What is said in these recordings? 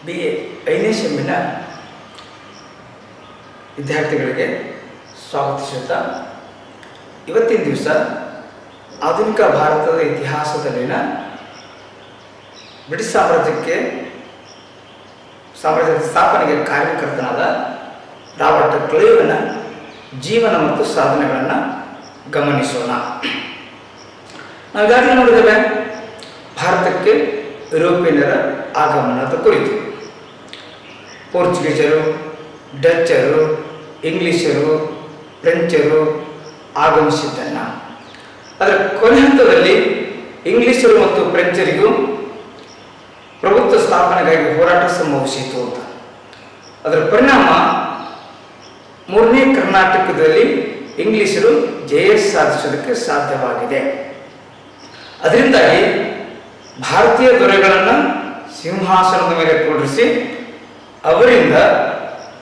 BA 5ನೇ ಸೆಮ್ಮಿನ ವಿದ್ಯಾರ್ಥಿಗಳಿಗೆ ಸ್ವಾಗತಿಸುತ್ತಾ ಇವತ್ತಿನ ದಿವಸ ಆಧುನಿಕ ಭಾರತದ ಇತಿಹಾಸದಲ್ಲಿನ ಬ್ರಿಟಿಷ್ ಸಾಮ್ರಾಜ್ಯದ ಸ್ಥಾಪನೆಗೆ ಕಾರಣಕರ್ತನಾದ ರಾಬರ್ಟ್ ಕ್ಲೈವ್ನ ಜೀವನ ಮತ್ತು ಸಾಧನೆಗಳನ್ನು ಗಮನಿಸೋಣ. ನಾವೀಗಾಗಲೇ ನೋಡಿದ್ದೇವೆ ಭಾರತಕ್ಕೆ ಯುರೋಪಿಯನ್ನರ ಆಗಮನದ ಕುರಿತು. ಪೋರ್ಚುಗೀಸರು, ಡಚ್ಚರು, ಇಂಗ್ಲಿಷರು, ಫ್ರೆಂಚರು ಆಗಮಿಸಿದ್ದನ್ನು, ಅದರ ಕೊನೆ ಹಂತದಲ್ಲಿ ಇಂಗ್ಲಿಷರು ಮತ್ತು ಫ್ರೆಂಚರಿಗೂ ಪ್ರಭುತ್ವ ಸ್ಥಾಪನೆಗಾಗಿ ಹೋರಾಟ ಸಂಭವಿಸಿತು ಅಂತ. ಅದರ ಪರಿಣಾಮ 3ನೇ ಕರ್ನಾಟಕದಲ್ಲಿ ಇಂಗ್ಲಿಷರು ಜಯ ಸಾಧಿಸೋದಕ್ಕೆ ಸಾಧ್ಯವಾಗಿದೆ. ಅದರಿಂದಾಗಿ ಭಾರತೀಯ ದೊರೆಗಳನ್ನು ಸಿಂಹಾಸನದ ಮೇಲೆ ಕೂಡಿಸಿ ಅವರಿಂದ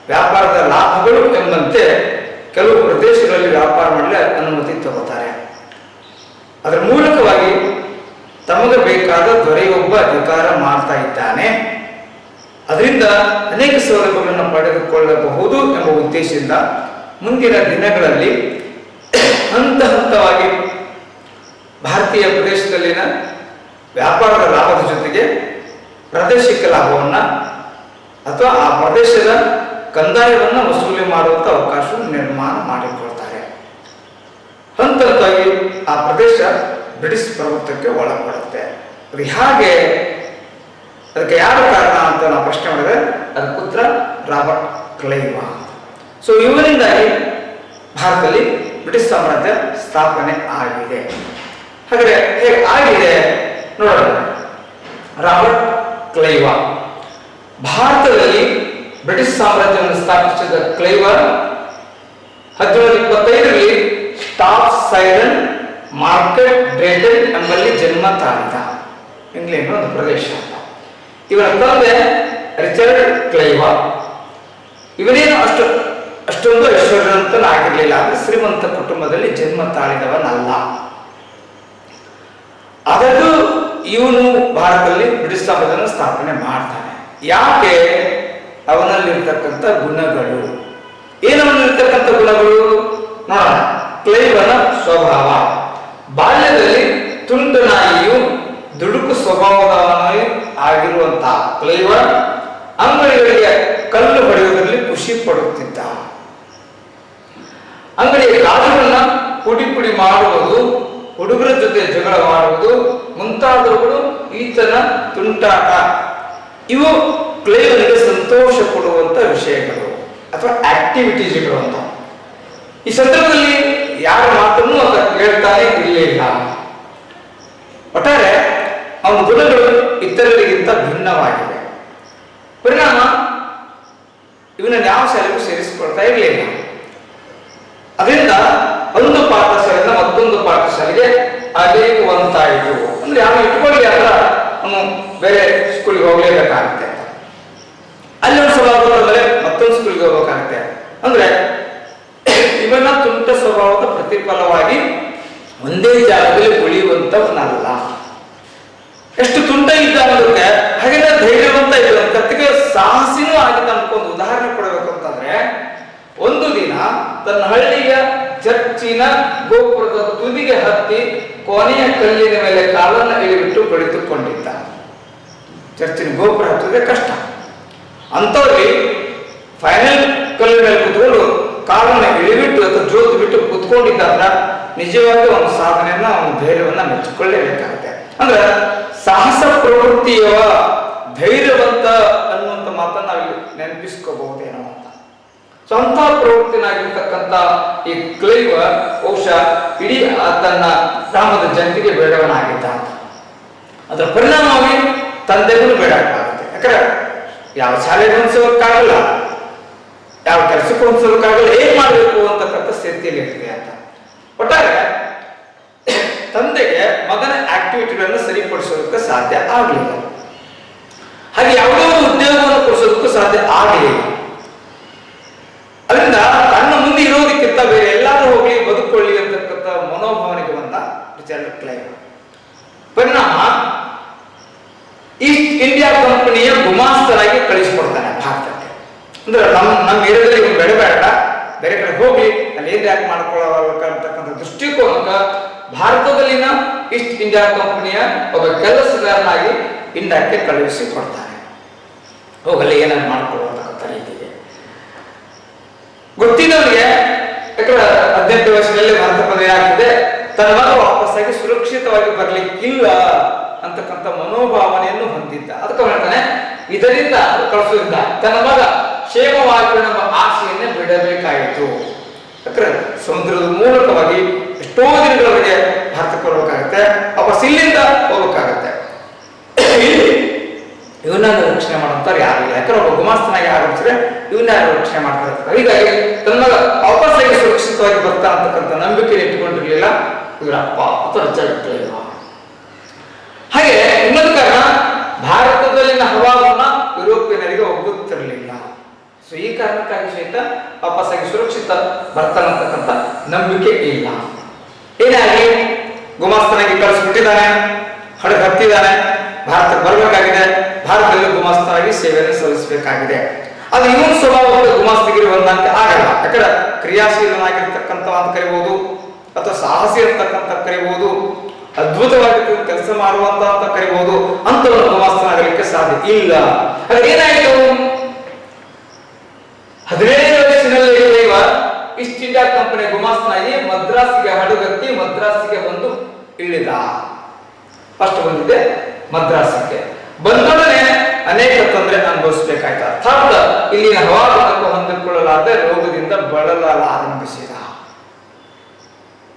ವ್ಯಾಪಾರದ ಲಾಭಗಳು ಎಂಬಂತೆ ಕೆಲವು ಪ್ರದೇಶಗಳಲ್ಲಿ ವ್ಯಾಪಾರ ಮಾಡಲು ಅನುಮತಿ ತಗೋತಾರೆ. ಅದರ ಮೂಲಕವಾಗಿ ತಮಗೆ ಬೇಕಾದ ದೊರೆಯೊಬ್ಬ ಅಧಿಕಾರ ಮಾಡ್ತಾ ಇದ್ದಾನೆ, ಅದರಿಂದ ಅನೇಕ ಸೌಲಭ್ಯಗಳನ್ನು ಪಡೆದುಕೊಳ್ಳಬಹುದು ಎಂಬ ಉದ್ದೇಶದಿಂದ ಮುಂದಿನ ದಿನಗಳಲ್ಲಿ ಹಂತ ಹಂತವಾಗಿ ಭಾರತೀಯ ಪ್ರದೇಶದಲ್ಲಿನ ವ್ಯಾಪಾರದ ಲಾಭದ ಜೊತೆಗೆ ಪ್ರಾದೇಶಿಕ ಲಾಭವನ್ನು ಅಥವಾ ಆ ಪ್ರದೇಶದ ಕಂದಾಯವನ್ನು ವಸೂಲಿ ಮಾಡುವಂಥ ಅವಕಾಶವನ್ನು ನಿರ್ಮಾಣ ಮಾಡಿಕೊಳ್ತಾರೆ. ಹಂತ ಹಂತವಾಗಿ ಆ ಪ್ರದೇಶ ಬ್ರಿಟಿಷ್ ಪ್ರಭುತ್ವಕ್ಕೆ ಒಳಪಡುತ್ತೆ. ಅದು ಹಾಗೆ, ಅದಕ್ಕೆ ಯಾರು ಕಾರಣ ಅಂತ ನಾವು ಪ್ರಶ್ನೆ ಮಾಡಿದ್ರೆ ಅದಕ್ಕೆ ಉತ್ತರ ರಾಬರ್ಟ್ ಕ್ಲೈವ್. ಸೊ ಇವರಿಂದಾಗಿ ಭಾರತದಲ್ಲಿ ಬ್ರಿಟಿಷ್ ಸಾಮ್ರಾಜ್ಯ ಸ್ಥಾಪನೆ ಆಗಿದೆ. ಹಾಗಾದರೆ ಹೇಗೆ ಆಗಿದೆ ನೋಡೋಣ. ರಾಬರ್ಟ್ ಕ್ಲೈವ್ ಭಾರತದಲ್ಲಿ ಬ್ರಿಟಿಷ್ ಸಾಮ್ರಾಜ್ಯವನ್ನು ಸ್ಥಾಪಿಸಿದ ಕ್ಲೈವ್ 1725ರಲ್ಲಿ ಸ್ಟಾಪ್ ಸೈರನ್ ಮಾರ್ಕೆಟ್ ಡ್ರೇಟನ್ ಎಂಬಲ್ಲಿ ಜನ್ಮ ತಾಳಿದ. ಇಂಗ್ಲೆಂಡ್ ಒಂದು ಪ್ರದೇಶ ಅಂತ. ಇವನ ತಂದೆ ರಿಚರ್ಡ್ ಕ್ಲೈವ್. ಇವನೇನು ಅಷ್ಟೊಂದು ಐಶ್ವರ್ಯವಂತನಾಗಿರಲಿಲ್ಲ, ಅಂದರೆ ಶ್ರೀಮಂತ ಕುಟುಂಬದಲ್ಲಿ ಜನ್ಮ ತಾಳಿದವನಲ್ಲ. ಆದರೂ ಇವನು ಭಾರತದಲ್ಲಿ ಬ್ರಿಟಿಷ್ ಸಾಮ್ರಾಜ್ಯವನ್ನು ಸ್ಥಾಪನೆ ಮಾಡ್ತಾನೆ. ಯಾಕೆ? ಅವನಲ್ಲಿರ್ತಕ್ಕಂಥ ಗುಣಗಳು ಏನವನಲ್ಲಿರ್ತಕ್ಕಂಥ ಗುಣಗಳು ನೋಡೋಣ. ಕ್ಲೈವನ ಸ್ವಭಾವ: ಬಾಲ್ಯದಲ್ಲಿ ತುಂಟನಾಗಿಯೂ ದುಡುಕು ಸ್ವಭಾವದವನಾಗಿ ಆಗಿರುವಂತಹ ಕ್ಲೈವ ಅಂಗಡಿಗಳಿಗೆ ಕಲ್ಲು ಹೊಡೆಯುವುದರಲ್ಲಿ ಖುಷಿ ಪಡುತ್ತಿದ್ದ. ಅಂಗಡಿಯ ಗಾಜುಗಳನ್ನ ಪುಡಿ ಪುಡಿ ಮಾಡುವುದು, ಹುಡುಗರ ಜೊತೆ ಜಗಳ ಮಾಡುವುದು ಮುಂತಾದವುಗಳು ಈತನ ತುಂಟಾಟ. ಇವು ಕ್ಲೈವನಿಗೆ ಸಂತೋಷ ಕೊಡುವಂತ ವಿಷಯಗಳು ಅಥವಾ ಆಕ್ಟಿವಿಟೀಸ್ಗಳು ಅಂತ. ಈ ಸಂದರ್ಭದಲ್ಲಿ ಯಾರ ಮಾತನ್ನು ಆತ ಕೇಳ್ತಾನೆ ಇರಲಿಲ್ಲ. ಒಟ್ಟಾರೆ ಅವನ ಗುಣಗಳು ಇತರರಿಗಿಂತ ಭಿನ್ನವಾಗಿವೆ. ಪರಿಣಾಮ ಇವನನ್ನು ಯಾವ ಶಾಲೆಗೂ ಸೇರಿಸಿಕೊಳ್ತಾ ಇರಲಿಲ್ಲ. ಅದರಿಂದ ಒಂದು ಪಾಠಶಾಲೆಯಿಂದ ಮತ್ತೊಂದು ಪಾಠಶಾಲೆಗೆ ಅಲೆಯುವಂತಾಯಿತು. ಅಂದ್ರೆ ಯಾವ ಇಟ್ಕೊಳ್ಳಿ ಆದ್ರೆ ಅವನು ಬೇರೆ ಸ್ಕೂಲ್ಗೆ ಹೋಗ್ಲೇಬೇಕಾಗುತ್ತೆ. ಅಲ್ಲಿ ಒಂದು ಸ್ವಭಾವದಲ್ಲೇ ಮತ್ತೊಂದು ಸ್ಕೂಲ್ಗೆ ಹೋಗ್ಬೇಕಾಗುತ್ತೆ. ಅಂದ್ರೆ ಇವನ ತುಂಟ ಸ್ವಭಾವದ ಪ್ರತಿಫಲವಾಗಿ ಒಂದೇ ಜಾಗದಲ್ಲಿ ಉಳಿಯುವಂತವನಲ್ಲ. ಎಷ್ಟು ತುಂಟ ಇದ್ದ ಅನ್ನೋದಕ್ಕೆ ಹಾಗೆಲ್ಲ ಧೈರ್ಯವಂತ ಇದ್ದ ಕತ್ತಿಗೆ ಸಾಹಸಿನೂ ಆಗಿದ್ದ ಅನ್ಕೊಂಡು ಉದಾಹರಣೆ ಕೊಡಬೇಕು ಅಂತಂದ್ರೆ, ಒಂದು ದಿನ ತನ್ನ ಹಳ್ಳಿಯ ಚರ್ಚಿನ ಗೋಪುರದ ತುದಿಗೆ ಹತ್ತಿ ಕೊನೆಯ ಕಲ್ಲಿನ ಮೇಲೆ ಕಾಲನ್ನು ಇಳಿಬಿಟ್ಟು ಕುಳಿತುಕೊಂಡಿದ್ದ. ಚರ್ಚಿನ ಗೋಪುರ ಹತ್ತಿದ್ರೆ ಕಷ್ಟ, ಅಂಥವ್ರಿಗೆ ಫೈನಲ್ ಕಲ್ಲಿನ ಮೇಲೆ ಕುತ್ಕೊಂಡು ಕಾಲನ್ನು ಇಳಿಬಿಟ್ಟು ಅಥವಾ ಜೋತು ಬಿಟ್ಟು ಕುತ್ಕೊಂಡಿದ್ದಾದ್ರ ನಿಜವಾಗಿ ಅವನ ಸಾಧನೆಯನ್ನ, ಅವನ ಧೈರ್ಯವನ್ನ ಮೆಚ್ಚಿಕೊಳ್ಳೇಬೇಕಾಗುತ್ತೆ. ಅಂದ್ರೆ ಸಾಹಸ ಪ್ರವೃತ್ತಿಯವ ಧೈರ್ಯವಂತ ಅನ್ನುವಂಥ ಮಾತನ್ನ ನಾವಿಲ್ಲಿ ನೆನಪಿಸ್ಕೋಬಹುದೇನೋ ಅಂತ. ಸ್ವಂತ ಪ್ರವೃತ್ತಿನಾಗಿರ್ತಕ್ಕಂಥ ಈ ಕ್ಲೈವ್ ಬಹುಶಃ ಇಡೀ ತನ್ನ ಗ್ರಾಮದ ಜನತೆಗೆ ಬೇಡವನಾಗಿದ್ದ. ಅದರ ಪರಿಣಾಮವಾಗಿ ತಂದೆಗೂ ಬೇಡಕ್ಕಾಗುತ್ತೆ. ಯಾಕಂದ್ರೆ ಯಾವ ಶಾಲೆಗೆ ಹೊಂದಿಸೋಕ್ಕಾಗಲ್ಲ, ಯಾವ ಕೆಲಸಕ್ಕೆ ಹೊಂದಿಸೋಕ್ಕಾಗಲ್ಲ, ಏನ್ ಮಾಡಬೇಕು ಅಂತಕ್ಕಂಥ ಸ್ಥಿತಿಯಲ್ಲಿ ಇರ್ತದೆ ಅಂತ. ಒಟ್ಟಾರೆ ತಂದೆಗೆ ಮಗನ ಆಕ್ಟಿವಿಟಿಗಳನ್ನು ಸರಿಪಡಿಸೋದಕ್ಕೆ ಸಾಧ್ಯ ಆಗಲಿಲ್ಲ. ಹಾಗೆ ಯಾವುದೋ ಒಂದು ಉದ್ಯೋಗವನ್ನು ಕೊಡಿಸೋದಕ್ಕೂ ಸಾಧ್ಯ ಆಗಲಿಲ್ಲ. ಅದರಿಂದ ತನ್ನ ಮುಂದೆ ಇರೋದಕ್ಕಿಂತ ಬೇರೆ ಎಲ್ಲಾದ್ರೂ ಹೋಗಿ ಬದುಕೊಳ್ಳಿ ಅಂತಕ್ಕಂಥ ಮನೋಭಾವನೆಗೆ ಬಂದ ರಿಚರ್ಡ್ ಕ್ಲೈವ್. ಪರಿಣಾಮ ಈಸ್ಟ್ ಇಂಡಿಯಾ ಕಂಪನಿಯ ಗುಮಾಸ್ತರಾಗಿ ಅಂದ್ರೆ ನಮ್ಮ ಏರಿಯಾದಲ್ಲಿ ಇವ್ನು ಬೆಳೆಬೇಡ, ಬೇರೆ ಕಡೆ ಹೋಗಿ ಅಲ್ಲಿ ಏನ್ ಯಾಕೆ ಮಾಡ್ಕೊಳ್ಳಬೇಕಂತಕ್ಕಂಥ ದೃಷ್ಟಿಕೋನಕ್ಕ ಭಾರತದಲ್ಲಿನ ಈಸ್ಟ್ ಇಂಡಿಯಾ ಕಂಪನಿಯ ಒಬ್ಬ ಕೆಲಸಗಾರನಾಗಿ ಇಂಡಿಯಾಕ್ಕೆ ಕಳುಹಿಸಿ ಕೊಡ್ತಾನೆ. ಹೋಗಲ್ಲಿ ಏನಾದ್ರು ಮಾಡ್ಕೊಳ್ಳುವಂತಕ್ಕಂಥ ರೀತಿಗೆ ಗೊತ್ತಿದ್ದವನಿಗೆ, ಯಾಕಂದ್ರೆ 18 ವರ್ಷದಲ್ಲಿ ಭಾರತ ಪದವಿ ಆಗ್ತದೆ, ತನ್ನ ಮಗ ವಾಪಸ್ಸಾಗಿ ಸುರಕ್ಷಿತವಾಗಿ ಬರ್ಲಿಕ್ಕಿಲ್ಲ ಅಂತಕ್ಕಂಥ ಮನೋಭಾವನೆಯನ್ನು ಹೊಂದಿದ್ದ. ಅದಕ್ಕೆ ಹೇಳ್ತಾನೆ, ಇದರಿಂದ ಕಳಿಸೋದ್ರಿಂದ ತನ್ನ ಮಗ ಕ್ಷೇಮವಾಗಿ ನಮ್ಮ ಆಸೆಯನ್ನೇ ಬಿಡಬೇಕಾಯಿತು. ಯಾಕಂದ್ರೆ ಸಮುದ್ರದ ಮೂಲಕವಾಗಿ ಎಷ್ಟೋ ದಿನಗಳವರೆಗೆ ಭಾರತಕ್ಕೆ ಬರಬೇಕಾಗತ್ತೆ, ವಾಪಸ್ ಇಲ್ಲಿಂದ ಹೋಗ್ಬೇಕಾಗತ್ತೆ. ಇಲ್ಲಿ ಇವನ್ನ ರಕ್ಷಣೆ ಮಾಡುವಂತಾರೆ ಯಾರು ಇಲ್ಲ. ಯಾಕಂದ್ರೆ ಒಬ್ಬ ಗುಮಾಸ್ತನಾಗಿ ಆರಂಭಿಸಿದ್ರೆ ಇವನ್ನ ಯಾರು ರಕ್ಷಣೆ ಮಾಡ್ತಾ ಇರ್ತಾರೆ. ಹೀಗಾಗಿ ತನ್ನ ಮಗ ವಾಪಸ್ಸಾಗಿ ಸುರಕ್ಷಿತವಾಗಿ ಬರ್ತಾ ಅಂತಕ್ಕಂಥ ನಂಬಿಕೆ ಇಟ್ಟುಕೊಂಡಿರ್ಲಿಲ್ಲ ಇವರಪ್ಪ ಅಥವಾ ಅಜ್ಜ ಇಟ್ಟಿರಲಿಲ್ಲ. ಹಾಗೆ ಇನ್ನೊಂದು ಕಾರಣ, ಭಾರತದಲ್ಲಿನ ಹವಾಮಾನ ಯುರೋಪಿಯನರಿಗೆ ಒಗ್ಗುತ್ತಿರಲಿಲ್ಲ. ಸೊ ಈ ಕಾರಣಕ್ಕಾಗಿ ಸಹಿತ ವಾಪಸ್ಸಾಗಿ ಸುರಕ್ಷಿತ ಬರ್ತಾನಂತಕ್ಕಂಥ ನಂಬಿಕೆ ಇಲ್ಲ. ಏನಾಗಿ ಗುಮಾಸ್ತನಾಗಿ ಕಳಿಸ್ಬಿಟ್ಟಿದ್ದಾನೆ, ಹಡಗು ಹತ್ತಿದ್ದಾನೆ, ಭಾರತಕ್ಕೆ ಬರಬೇಕಾಗಿದೆ, ಭಾರತದಲ್ಲಿ ಗುಮಾಸ್ತನಾಗಿ ಸೇವೆಯನ್ನು ಸಲ್ಲಿಸಬೇಕಾಗಿದೆ. ಅದು ಇವನ ಸ್ವಭಾವಕ್ಕೆ ಗುಮಾಸ್ತಗಿರಿ ಹೊಂದಾಣಿಕೆ ಆಗಲ್ಲ. ಯಾಕಂದ್ರೆ ಕ್ರಿಯಾಶೀಲನಾಗಿರ್ತಕ್ಕಂಥ ಅಂತ ಕರಿಬಹುದು, ಅಥವಾ ಸಾಹಸಿ ಇರ್ತಕ್ಕಂಥ ಕರಿಬಹುದು, ಅದ್ಭುತವಾಗಿ ಕೆಲಸ ಮಾಡುವಂತ ಅಂತ ಕರಿಬಹುದು, ಅಂತವನು ಗುಮಾಸ್ತನಾಗಲಿಕ್ಕೆ ಸಾಧ್ಯ ಇಲ್ಲ. ಹಾಗೆ ಏನಾಯಿತು, 17 ವರ್ಷದಲ್ಲಿ ಈಸ್ಟ್ ಇಂಡಿಯಾ ಕಂಪನಿ ಗುಮಾಸ್ತನಾಗಿ ಮದ್ರಾಸಿಗೆ ಹಡಗತ್ತಿ ಮದ್ರಾಸಿಗೆ ಬಂದು ಇಳಿದ. ಫಸ್ಟ್ ಬಂದಿದೆ ಮದ್ರಾಸಕ್ಕೆ. ಬಂದೊಡನೆ ಅನೇಕ ತೊಂದರೆ ಅನುಭವಿಸಬೇಕಾಯ್ತು. ಅರ್ಥಾತ್ ಇಲ್ಲಿನ ಹವಾಮಾನಕ್ಕೆ ಹೊಂದಿಕೊಳ್ಳಲಾದ ರೋಗದಿಂದ ಬಳಲಾರಂಭಿಸಿದ.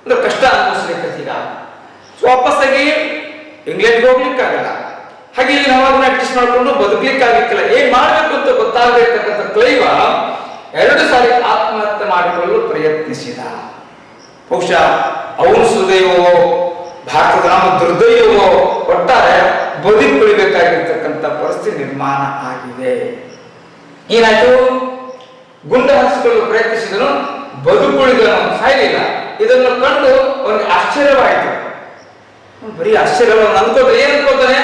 ಅಂದ್ರೆ ಕಷ್ಟ ಅನುಭವಿಸ್ಲಿಕ್ಕೀಗ. ವಾಪಸ್ಸಾಗಿ ಇಂಗ್ಲೆಂಡ್ಗೆ ಹೋಗ್ಲಿಕ್ಕಾಗಲ್ಲ. ಹಾಗೆ ಇಲ್ಲಿ ಹವಾಮಾನ ಅಡ್ಜಸ್ಟ್ ಮಾಡಿಕೊಂಡು ಬದುಕಲಿಕ್ಕಾಗಲಿಕ್ಕಿಲ್ಲ. ಏನ್ ಮಾಡ್ಬೇಕು ಅಂತ ಗೊತ್ತಾಗಬೇಕಂತ ಕ್ಲೈವ 2 ಸಾರಿ ಆತ್ಮಹತ್ಯೆ ಮಾಡಿಕೊಳ್ಳಲು ಪ್ರಯತ್ನಿಸಿದ. ಬಹುಶಃ ಅವನು ಸುದೈವವೋ ಭಾರತದ ನಮ್ಮ ದುರ್ದೈವವೋ, ಒಟ್ಟಾರೆ ಬದುಕುಳಿಬೇಕಾಗಿರ್ತಕ್ಕಂಥ ಪರಿಸ್ಥಿತಿ ನಿರ್ಮಾಣ ಆಗಿದೆ. ಏನಾಯ್ತು, ಗುಂಡು ಹಾರಿಸಿಕೊಳ್ಳಲು ಪ್ರಯತ್ನಿಸಿದನು, ಬದುಕುಳಿದನು, ಸಾಯಲಿಲ್ಲ. ಇದನ್ನು ಕಂಡು ಅವನಿಗೆ ಆಶ್ಚರ್ಯವಾಯಿತು. ಬರೀ ಆಶ್ಚರ್ಯವನ್ನು ಅನ್ಕೋದ್ರೆ ಏನ್ ಅನ್ಕೋತಾನೆ,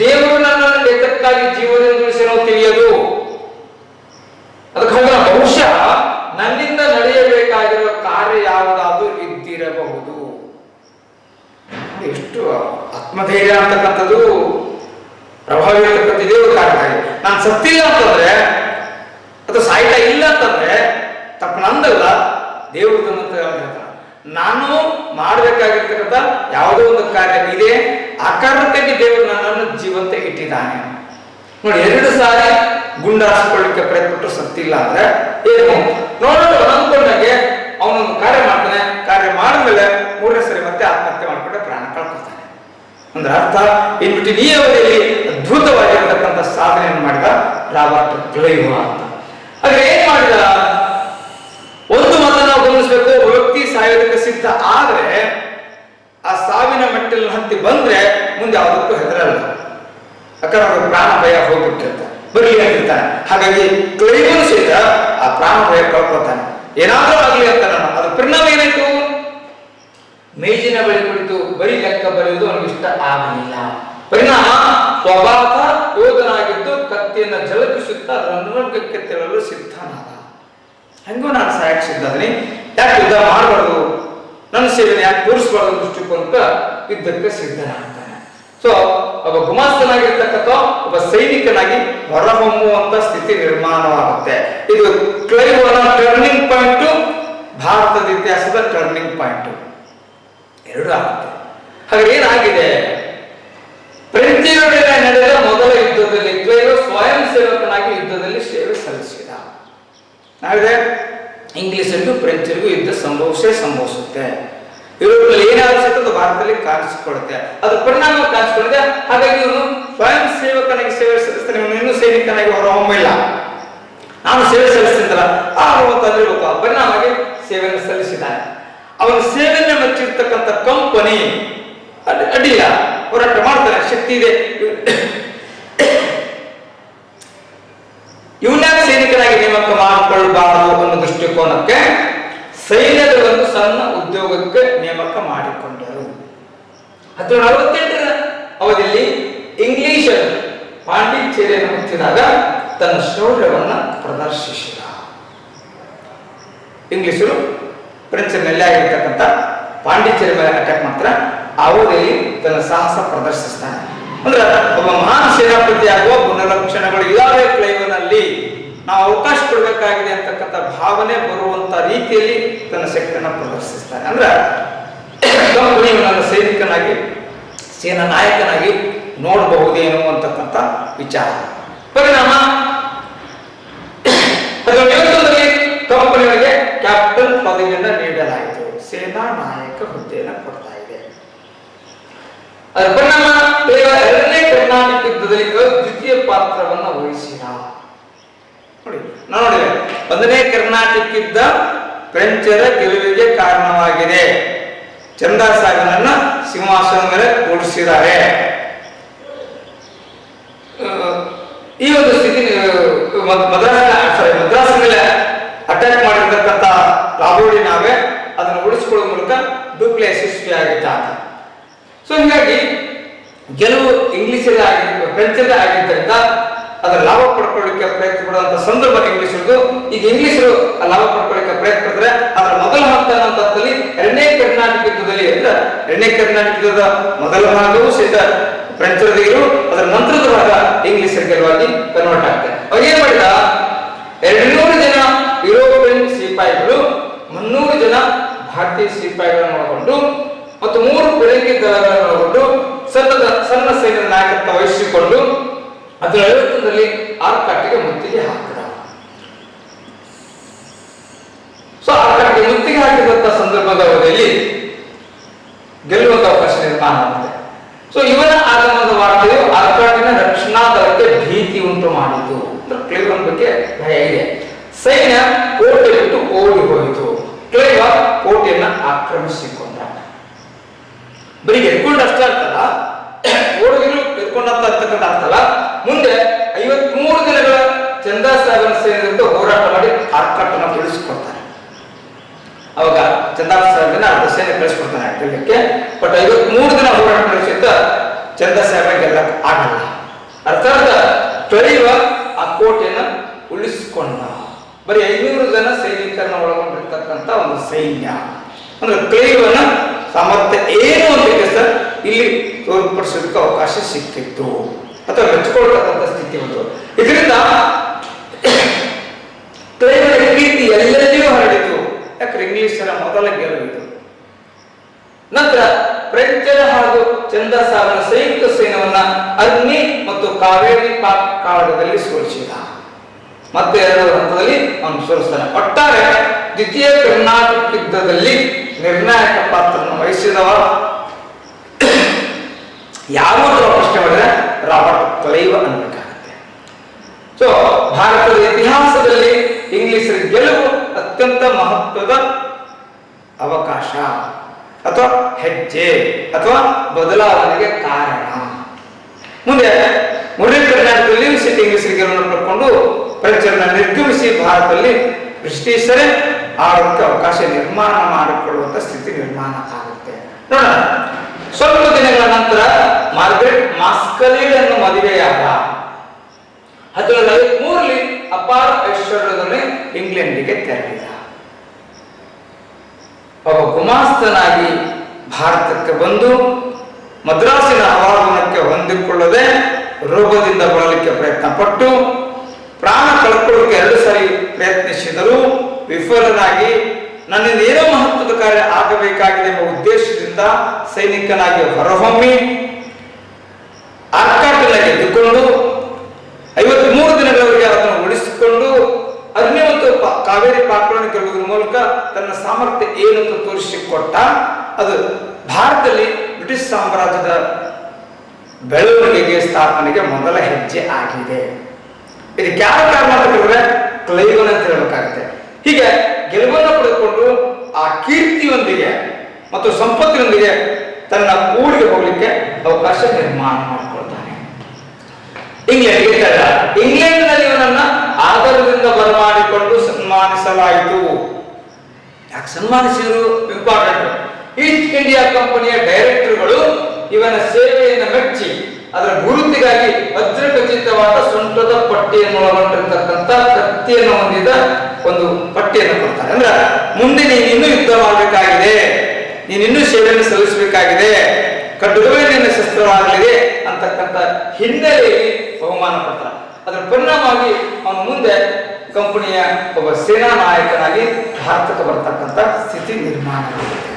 ದೇವರು ನನ್ನನ್ನು ಲೇಖಕ್ಕಾಗಿ ಜೀವನದಿಂದ ಉಳಿಸಿರೋ ತಿಳಿಯದು. ಅದಕ್ಕೆ ಬಹುಶಃ ನನ್ನಿಂದ ನಡೆಯಬೇಕಾಗಿರುವ ಕಾರ್ಯ ಯಾವುದಾದ್ರೂ ಇದ್ದಿರಬಹುದು. ಎಷ್ಟು ಆತ್ಮಧೈರ್ಯ ಅಂತಕ್ಕಂಥದ್ದು ಪ್ರಭಾವಿ ಇರ್ತಕ್ಕಂಥ ದೇವರು ಕಾರಣ. ನಾನು ಸತ್ತಿಲ್ಲ ಅಂತಂದ್ರೆ ಅಥವಾ ಸಾಯ್ತಾ ಇಲ್ಲ ಅಂತಂದ್ರೆ ತಪ್ಪು ನಂದಲ್ಲ, ದೇವರು ತನ್ನಂತ ಹೇಳ್ತಾನೆ. ನಾನು ಮಾಡಬೇಕಾಗಿರ್ತಕ್ಕಂಥ ಯಾವುದೋ ಒಂದು ಕಾರ್ಯ ಇದೆ, ಆ ಕಾರಣಕ್ಕಾಗಿ ದೇವರು ನನ್ನನ್ನು ಜೀವಂತ ಇಟ್ಟಿದ್ದಾನೆ. ನೋಡಿ, 2 ಸಾರಿ ಗುಂಡು ಹಾರಿಸಿಕೊಳ್ಳಿಕ್ಕೆ ಪ್ರಯತ್ನ ಸತ್ತಿಲ್ಲ ಅಂದ್ರೆ ಏನು ನೋಡೋಣ ಅಂದ್ಕೊಂಡಾಗೆ ಅವನೊಂದು ಕಾರ್ಯ ಮಾಡ್ತಾನೆ. ಕಾರ್ಯ ಮಾಡಿದ್ಮೇಲೆ 3ನೇ ಸರಿ ಮತ್ತೆ ಆತ್ಮಹತ್ಯೆ ಮಾಡ್ಕೊಂಡೆ ಪ್ರಾಣ ಕಳ್ಕೊತಾನೆ. ಅಂದ್ರೆ ಅರ್ಥ ಇನ್ಬಿಟ್ಟು ಈ ಅವಧಿಯಲ್ಲಿ ಅದ್ಭುತವಾಗಿರ್ತಕ್ಕಂಥ ಸಾಧನೆಯನ್ನು ಮಾಡಿದ ರಾಬರ್ಟ್ ಕ್ಲೈವ್ ಅಂತ. ಹಾಗೆ ಏನ್ ಮಾಡಿದ, ಒಂದು ಮಾತನ್ನು ನಾವು ಗಮನಿಸಬೇಕು, ವ್ಯಕ್ತಿ ಸಾಯೋದಕ್ಕೆ ಸಿದ್ಧ ಆದ್ರೆ ಆ ಸಾವಿನ ಮೆಟ್ಟಲು ಹತ್ತಿ ಬಂದ್ರೆ ಮುಂದೆ ಯಾವುದಕ್ಕೂ ಹೆದರಲ್ಲ. ಯಾಕಂದ್ರೆ ಅವ್ರಿಗೆ ಪ್ರಾಣ ಭಯ ಹೋಗ್ಬಿಟ್ಟಿರ್ತಾರೆ, ಬರಲಿ ಅಂತಿರ್ತಾನೆ. ಹಾಗಾಗಿ ಕ್ಲೈವನು ಸಹಿತ ಆ ಪ್ರಾಣ ಭಯ ಕಳ್ಕೊತಾನೆ. ಏನಾದ್ರೂ ಆಗ್ಲಿ ಅಂತ ನಾನು. ಅದ್ರ ಪರಿಣಾಮ ಏನಾಯ್ತು, ಮೇಜಿನ ಬಳಿ ಕುಳಿತು ಬರೀ ಲೆಕ್ಕ ಬರೆಯುವುದು ಅವನಿಗೆ ಇಷ್ಟ ಆಗಲಿಲ್ಲ. ಪರಿಣಾಮ ಸ್ವಭಾವ ಯೋಧನಾಗಿದ್ದು ಕತ್ತಿಯನ್ನು ಝಳಪಿಸುತ್ತಾ ರಣರಂಗಕ್ಕೆ ತೆರಳಲು ಸಿದ್ಧನಾದ. ಹೆಂಗೋ ನಾನು ಸಾಯಕ್ಕೆ ಸಿದ್ಧನಿ, ಯಾಕೆ ಯುದ್ಧ ಮಾಡಬಾರ್ದು, ನನ್ನ ಸೇವೆಯನ್ನು ಯಾಕೆ ತೋರಿಸಬಾರ್ದು ದೃಷ್ಟಿಕೋನಕ್ಕೆ ಯುದ್ಧಕ್ಕೆ ಸಿದ್ಧನಾಗ್ತಾನೆ. ಸೊ ಒಬ್ಬ ಗುಮಾಸ್ತನಾಗಿರ್ತಕ್ಕಂಥ ಒಬ್ಬ ಸೈನಿಕನಾಗಿ ಹೊರಹೊಮ್ಮುವಂತ ಸ್ಥಿತಿ ನಿರ್ಮಾಣವಾಗುತ್ತೆ. ಇದು ಕ್ಲೈವನ ಟರ್ನಿಂಗ್ ಪಾಯಿಂಟ್, ಭಾರತದ ಇತಿಹಾಸದ ಟರ್ನಿಂಗ್ ಪಾಯಿಂಟ್ 2 ಆಗುತ್ತೆ. ಹಾಗೆ ಏನಾಗಿದೆ, ಫ್ರೆಂಚರೊಡನೆ ನಡೆದ ಮೊದಲ ಯುದ್ಧದಲ್ಲಿ ಕ್ಲೈವ್ ಸ್ವಯಂ ಸೇವಕನಾಗಿ ಯುದ್ಧದಲ್ಲಿ ಸೇವೆ ಸಲ್ಲಿಸಿದ. ಹಾಗೆ ಇಂಗ್ಲಿಷರಿಗೂ ಫ್ರೆಂಚರಿಗೂ ಯುದ್ಧ ಸಂಭವಿಸುತ್ತೆ. ಯುರೋಪ್ನಲ್ಲಿ ಏನಾದ್ರು ಸಿಗ್ತದೆ ಭಾರತದಲ್ಲಿ ಕಾಣಿಸಿಕೊಳ್ಳುತ್ತೆ. ಅದು ಪರಿಣಾಮ ಕಾಣಿಸಿಕೊಳ್ಳುತ್ತೆ. ಹಾಗಾಗಿ ಇವನು ಸ್ವಯಂ ಸೇವಕನಾಗಿ ಸೇವೆ ಸಲ್ಲಿಸ್ತಾನೆ. ಇವನು ಇನ್ನೂ ಸೈನಿಕನಾಗಿ ಹೊರಹೊಮ್ಮಿಲ್ಲ. ನಾನು ಸೇವೆ ಸಲ್ಲಿಸ್ತಿದ್ದಲ್ಲ ಆಗುವಂತ ಪರಿಣಾಮವಾಗಿ ಸೇವೆಯನ್ನು ಸಲ್ಲಿಸಿದ್ದಾನೆ. ಅವನ ಸೇವೆಯನ್ನು ಮೆಚ್ಚಿರ್ತಕ್ಕಂಥ ಕಂಪನಿ ಅಡ್ಡಿಲ್ಲ, ಹೋರಾಟ ಮಾಡ್ತಾನೆ, ಶಕ್ತಿ ಇದೆ. ಇವನಾಗ ಸೈನಿಕನಾಗಿ ನೇಮಕ ಮಾಡಿಕೊಳ್ಳಬಾರದು ಅನ್ನೋ ದೃಷ್ಟಿಕೋನಕ್ಕೆ ಸೈನ್ಯದ ಒಂದು ಸಣ್ಣ ಉದ್ಯೋಗಕ್ಕೆ ನೇಮಕ ಮಾಡಿಕೊಂಡರು. 1748 ಅವಧಿಯಲ್ಲಿ ಇಂಗ್ಲಿಷ್ ಪಾಂಡಿಚೇರಿಯನ್ನು ಮುಚ್ಚಿದಾಗ ತನ್ನ ಶೌರ್ಯವನ್ನು ಪ್ರದರ್ಶಿಸಿದ. ಇಂಗ್ಲಿಷರು ಫ್ರೆಂಚ್ ನೆಲೆ ಆಗಿರ್ತಕ್ಕಂಥ ಪಾಂಡಿಚೇರಿ ಮೇಲೆ ಅಟ್ಯಾಕ್ ಮಾಡ್ತಾರೆ. ಅವರಲ್ಲಿ ತನ್ನ ಸಾಹಸ ಪ್ರದರ್ಶಿಸ್ತಾನೆ. ಅಂದ್ರೆ ಒಬ್ಬ ಮಹಾನ್ ಸೇನಾಪತಿ ಆಗುವ ಗುಣಲಕ್ಷಣಗಳು ಇದಾವೆ ಕ್ಲೈವನಲ್ಲಿ, ನಾವು ಅವಕಾಶ ಕೊಡಬೇಕಾಗಿದೆ ಅಂತಕ್ಕಂಥ ಭಾವನೆ ಬರುವಂತ ರೀತಿಯಲ್ಲಿ ತನ್ನ ಶಕ್ತಿಯನ್ನು ಪ್ರದರ್ಶಿಸ್ತಾನೆ. ಅಂದ್ರೆ ನನ್ನ ಸೈನಿಕನಾಗಿ ಸೇನಾ ನಾಯಕನಾಗಿ ನೋಡಬಹುದೇನು ಅಂತಕ್ಕಂಥ ವಿಚಾರ. ಪರಿಣಾಮ ಕಂಪನಿಯವರಿಗೆ ಕ್ಯಾಪ್ಟನ್ ಪದವಿಯನ್ನು ನೀಡಲಾಯಿತು. ಸೇನಾ ನಾಯಕ ಹುದ್ದೆಯನ್ನು ಕೊಡ್ತಾ ಇದೆ. ಅದರ ಪರಿಣಾಮ ಎರಡನೇ ಕರ್ನಾಟಕ ಯುದ್ಧದಲ್ಲಿ ದ್ವಿತೀಯ ಪಾತ್ರವನ್ನು ವಹಿಸಿದ. ನೋಡಿ, ನೋಡಿದ್ರೆ ಒಂದನೇ ಕರ್ನಾಟಕ ಯುದ್ಧ ಫ್ರೆಂಚರ ಗೆಲುವಿಗೆ ಕಾರಣವಾಗಿದೆ. ಚಂದಾ ಸಾಗರನ್ನ ಸಿಂಹಾಸನದ ಮೇಲೆ ಕೂಡಿಸಿದ್ದಾರೆ. ಈ ಒಂದು ಸ್ಥಿತಿ ಮದ್ರಾಸ್ ಮೇಲೆ ಅಟ್ಯಾಕ್ ಮಾಡಿರ್ತಕ್ಕಂಥ ಲಾಬೋಡಿ ನಾವೇ ಅದನ್ನು ಉಳಿಸಿಕೊಳ್ಳುವ ಮೂಲಕ ಡುಪ್ಲೆ ಯಶಸ್ವಿಯಾಗಿದ್ದಾನೆ. ಸೊ ಹೀಗಾಗಿ ಗೆಲುವು ಇಂಗ್ಲಿಷರೇ ಆಗಿದ್ದು ಫ್ರೆಂಚರೇ ಆಗಿದ್ದರಿಂದ ಅದರ ಲಾಭ ಪಡ್ಕೊಳ್ಳಿಕ್ಕೆ ಪ್ರಯತ್ನ ಪಡುವಂತ ಸಂದರ್ಭ ಇಂಗ್ಲಿಷರದು. ಈಗ ಇಂಗ್ಲಿಷರು ಲಾಭ ಪಡ್ಕೊಳ್ಳಿಕ್ಕೆ ಪ್ರಯತ್ನ ಪಡಿದ್ರೆ ಅದರ ಮೊದಲ ಹಂತದಲ್ಲಿ ಎರಡನೇ ಕರ್ನಾಟಕ ಯುದ್ಧದಲ್ಲಿ ಅಂದ್ರೆ ಎರಡನೇ ಕರ್ನಾಟಕ ಯುದ್ಧದ ಮೊದಲ ಭಾಗವೂ ಸಹಿತ ಫ್ರೆಂಚರದಿರು, ಅದರ ನಂತರದ ಭಾಗ ಇಂಗ್ಲಿಷರ ಗೆಲುವಾಗಿ ಕನ್ವರ್ಟ್ ಆಗ್ತದೆ. ಅವಾಗ ಏನ್ ಮಾಡಿದ, 200 ಜನ ಯುರೋಪಿಯನ್ ಸಿಪಾಯಿಗಳು, 300 ಜನ ಭಾರತೀಯ ಸಿಪಾಯಿಗಳನ್ನು ಒಳಗೊಂಡು ಮತ್ತು 3 ಬೆಳಗ್ಗೆ ದಳಗಳನ್ನು ಒಳಗೊಂಡು ಸಣ್ಣ ಸೈನ್ಯದ ನಾಯಕತ್ವ ವಹಿಸಿಕೊಂಡು 1950ರಲ್ಲಿ ಆರ್ಕಾಟಿಗೆ ಮುತ್ತಿಗೆ ಹಾಕಿದ. ಸೊ ಆರ್ಕಾಟಿಗೆ ಮುತ್ತಿಗೆ ಹಾಕಿದಂತ ಸಂದರ್ಭದ ಅವಧಿಯಲ್ಲಿ ಗೆಲ್ಲುವಂತ ಅವಕಾಶ ನಿರ್ಮಾಣ ಆಗುತ್ತೆ. ಸೊ ಇವನ ಆಗಮನದ ವಾರ್ತೆಯು ಆರ್ಕಾಟಿನ ರಕ್ಷಣಾ ದಳಕ್ಕೆ ಭೀತಿ ಉಂಟು ಮಾಡಿತು. ಕ್ಲೇವನ್ ಬಗ್ಗೆ ಭಯ ಇದೆ. ಸೈನ್ಯ ಕೋಟೆ ಬಿಟ್ಟು ಓಡಿ ಹೋಯಿತು. ಕ್ಲೇವ ಕೋಟೆಯನ್ನ ಆಕ್ರಮಿಸಿಕೊಂಡ. ಬರೀ ಎದ್ಕೊಂಡು ಅಷ್ಟೇ ಅರ್ಥಲ್ಲ, ಓಡಿದ್ರು ಎದ್ಕೊಂಡಂತ ಅರ್ಥಕ್ಕಂತ ಅರ್ಥಲ್ಲ. ಮುಂದೆ 53 ದಿನಗಳ ಚಂದಾ ಸಾಗರ ಸೈನ್ಯದಿಂದ ಹೋರಾಟ ಮಾಡಿ ಆರ್ಕಾಟನ್ನು ಉಳಿಸಿಕೊಡ್ತಾರೆ. ಅವಾಗ ಚಂದಾ ಸಾಗರನ ಅರ್ಧ ಸೈನ್ಯ ಕಳಿಸ್ಕೊಡ್ತಾನೆ ಗೆಲ್ಲಕ್ಕೆ. ಬಟ್ 53 ದಿನ ಹೋರಾಟ ನಡೆಸಿದ್ದ ಚಂದಾ ಸಾಗರ ಗೆಲ್ಲಕ್ಕೆ ಆಗಲ್ಲ. ಅರ್ಥಾತ್ ಕ್ಲೈವ ಆ ಕೋಟೆಯನ್ನು ಉಳಿಸಿಕೊಂಡ. ಬರೀ 500 ಜನ ಸೈನಿಕರನ್ನ ಒಳಗೊಂಡಿರ್ತಕ್ಕಂಥ ಒಂದು ಸೈನ್ಯ. ಅಂದ್ರೆ ಕ್ಲೈವನ ಸಾಮರ್ಥ್ಯ ಏನು ಅಂತ ಸರ್ ಇಲ್ಲಿ ತೋರ್ಪಡಿಸೋದಕ್ಕೆ ಅವಕಾಶ ಸಿಕ್ಕಿತ್ತು ಅಥವಾ ಮೆಚ್ಚಿಕೊಳ್ತಕ್ಕಂಥ ಸ್ಥಿತಿ ಬಂತು. ಇದರಿಂದ ಕ್ಲೈವನ ಪ್ರೀತಿ ಎಲ್ಲೆಲ್ಲಿಯೂ ಹರಡಿತು. ಯಾಕಂದ್ರೆ ಇಂಗ್ಲಿಷರ ಮೊದಲ ಗೆಲುವಿತು. ನಂತರ ಫ್ರೆಂಚರ ಹಾಗೂ ಚಂದಾ ಸಾಗರ ಸಂಯುಕ್ತ ಸೈನ್ಯವನ್ನ ಅಗ್ನಿ ಮತ್ತು ಕಾವೇರಿ ಪಾಕ್ ಕಾಳಗದಲ್ಲಿ ಸೋಲಿಸಿದ. ಮತ್ತೆ 2ರ ಹಂತದಲ್ಲಿ ಅವನು ಸೋಲಿಸ್ತಾನೆ. ಒಟ್ಟಾರೆ ದ್ವಿತೀಯ ಕರ್ನಾಟಕ ಯುದ್ಧದಲ್ಲಿ ನಿರ್ಣಾಯಕ ಪಾತ್ರವನ್ನು ವಹಿಸಿದವ ಯಾರು ಪ್ರಶ್ನೆ ಮಾಡಿದ್ರೆ ರಾಬರ್ಟ್ ಕ್ಲೈವ್ ಅನ್ನಬೇಕಾಗುತ್ತೆ. ಸೊ ಭಾರತದ ಇತಿಹಾಸದಲ್ಲಿ ಇಂಗ್ಲಿಷರ ಗೆಲುವು ಅತ್ಯಂತ ಮಹತ್ವದ ಅವಕಾಶ ಅಥವಾ ಹೆಜ್ಜೆ ಅಥವಾ ಬದಲಾವಣೆಗೆ ಕಾರಣ. ಮುಂದೆ ಮೂರನೇ ಕರ್ನಾಟಕದಲ್ಲಿ ಇಂಗ್ಲಿಷರಿಗೆ ಗೆಲುವನ್ನು ಪಡ್ಕೊಂಡು ಫ್ರೆಂಚರನ್ನ ನಿರ್ಗಮಿಸಿ ಭಾರತದಲ್ಲಿ ಬ್ರಿಟಿಷರೇ ಆಡಳಿತ ಅವಕಾಶ ನಿರ್ಮಾಣ ಮಾಡಿಕೊಳ್ಳುವಂತ ಸ್ಥಿತಿ ನಿರ್ಮಾಣ ಆಗುತ್ತೆ. ನೋಡೋಣ, ಸ್ವಲ್ಪ ದಿನಗಳ ನಂತರ ಮಾರ್ಗರೆಟ್ ಮಾಸ್ಕಲಿಡ್ ಅನ್ನು ಮದುವೆಯಾದ. 1953ರಲ್ಲಿ ಅಪಾರ ಐಶ್ವರ್ಯದಲ್ಲಿ ಇಂಗ್ಲೆಂಡಿಗೆ ತೆರಳಿದ. ಒಬ್ಬ ಗುಮಾಸ್ತನಾಗಿ ಭಾರತಕ್ಕೆ ಬಂದು ಮದ್ರಾಸಿನ ಹವಾಗುಣಕ್ಕೆ ಹೊಂದಿಕೊಳ್ಳದೆ ರೋಗದಿಂದ ಬಳಲಿಕ್ಕೆ ಪ್ರಯತ್ನ ಪಟ್ಟು ಪ್ರಾಣ ಕಳ್ಕೊಳ್ಳೋಕೆ 2 ಸಾರಿ ಪ್ರಯತ್ನಿಸಿದರೂ ವಿಫಲನಾಗಿ ನನ್ನಿಂದ ಏನೋ ಮಹತ್ವದ ಕಾರ್ಯ ಆಗಬೇಕಾಗಿದೆ ಎಂಬ ಉದ್ದೇಶದಿಂದ ಸೈನಿಕನಾಗಿ ಹೊರಹೊಮ್ಮಿ ಆರ್ಕಾಟನ್ನು ಗೆದ್ದುಕೊಂಡು 53 ದಿನಗಳವರೆಗೆ ಅದನ್ನು ಉಳಿಸಿಕೊಂಡು ಅಗ್ನಿ ಮತ್ತು ಕಾವೇರಿ ಪಾತ್ರವನ್ನು ಗೆಲ್ಲುವುದರ ಮೂಲಕ ತನ್ನ ಸಾಮರ್ಥ್ಯ ಏನು ಅಂತ ತೋರಿಸಿಕೊಟ್ಟ. ಅದು ಭಾರತದಲ್ಲಿ ಬ್ರಿಟಿಷ್ ಸಾಮ್ರಾಜ್ಯದ ಬೆಳವಣಿಗೆಗೆ ಸ್ಥಾಪನೆಗೆ ಮೊದಲ ಹೆಜ್ಜೆ ಆಗಿದೆ. ಇದಕ್ಕೆ ಯಾವ ಕಾರಣ ಅಂತ ಹೇಳಿದ್ರೆ ಕ್ಲೈವನ್ ಅಂತ ಹೇಳಬೇಕಾಗುತ್ತೆ. ಹೀಗೆ ಗೆಲುವನ್ನು ಪಡೆದುಕೊಂಡು ಆ ಕೀರ್ತಿಯೊಂದಿಗೆ ಮತ್ತು ಸಂಪತ್ತಿನೊಂದಿಗೆ ತನ್ನ ಊರಿಗೆ ಹೋಗ್ಲಿಕ್ಕೆ ಅವಕಾಶ ನಿರ್ಮಾಣ ಮಾಡಿಕೊಳ್ತಾನೆ. ಇಂಗ್ಲೆಂಡ್ಗೆ ತೆರಳ. ಇಂಗ್ಲೆಂಡ್ನಲ್ಲಿ ಇವನನ್ನ ಆದರದಿಂದ ಬರಮಾಡಿಕೊಂಡು ಸನ್ಮಾನಿಸಲಾಯಿತು. ಯಾಕೆ ಸನ್ಮಾನಿಸಿದ್ರು ಇಂಪಾರ್ಟೆಂಟ್. ಈಸ್ಟ್ ಇಂಡಿಯಾ ಕಂಪನಿಯ ಡೈರೆಕ್ಟರ್ಗಳು ಇವನ ಸೇವೆಯನ್ನು ಮೆಚ್ಚಿ ಅದರ ಗುರುತಿಗಾಗಿ ವಜ್ರಖಚಿತವಾದ ಸೊಂಟದ ಪಟ್ಟಿಯನ್ನು ಒಳಗೊಂಡಿರ್ತಕ್ಕಂಥ ಕತ್ತಿಯನ್ನು ಹೊಂದಿದ ಒಂದು ಪಟ್ಟಿಯನ್ನು ಕೊಡ್ತಾರೆ. ಅಂದ್ರೆ ಮುಂದೆ ನೀನಿನ್ನೂ ಯುದ್ಧ ಮಾಡಬೇಕಾಗಿದೆ, ನೀನಿನ್ನೂ ಸೇವೆಯನ್ನು ಸಲ್ಲಿಸಬೇಕಾಗಿದೆ, ಖಡ್ಗವೇ ನಿನ್ನ ಶಸ್ತ್ರವಾಗಲಿದೆ ಅಂತಕ್ಕಂಥ ಹಿನ್ನೆಲೆಯಲ್ಲಿ ಬಹುಮಾನ ಕೊಡ್ತಾರೆ. ಅದರ ಪರಿಣಾಮವಾಗಿ ಅವನು ಮುಂದೆ ಕಂಪನಿಯ ಒಬ್ಬ ಸೇನಾ ನಾಯಕನಾಗಿ ಭಾರತಕ್ಕೆ ಬರ್ತಕ್ಕಂಥ ಸ್ಥಿತಿ ನಿರ್ಮಾಣ ಆಗುತ್ತೆ.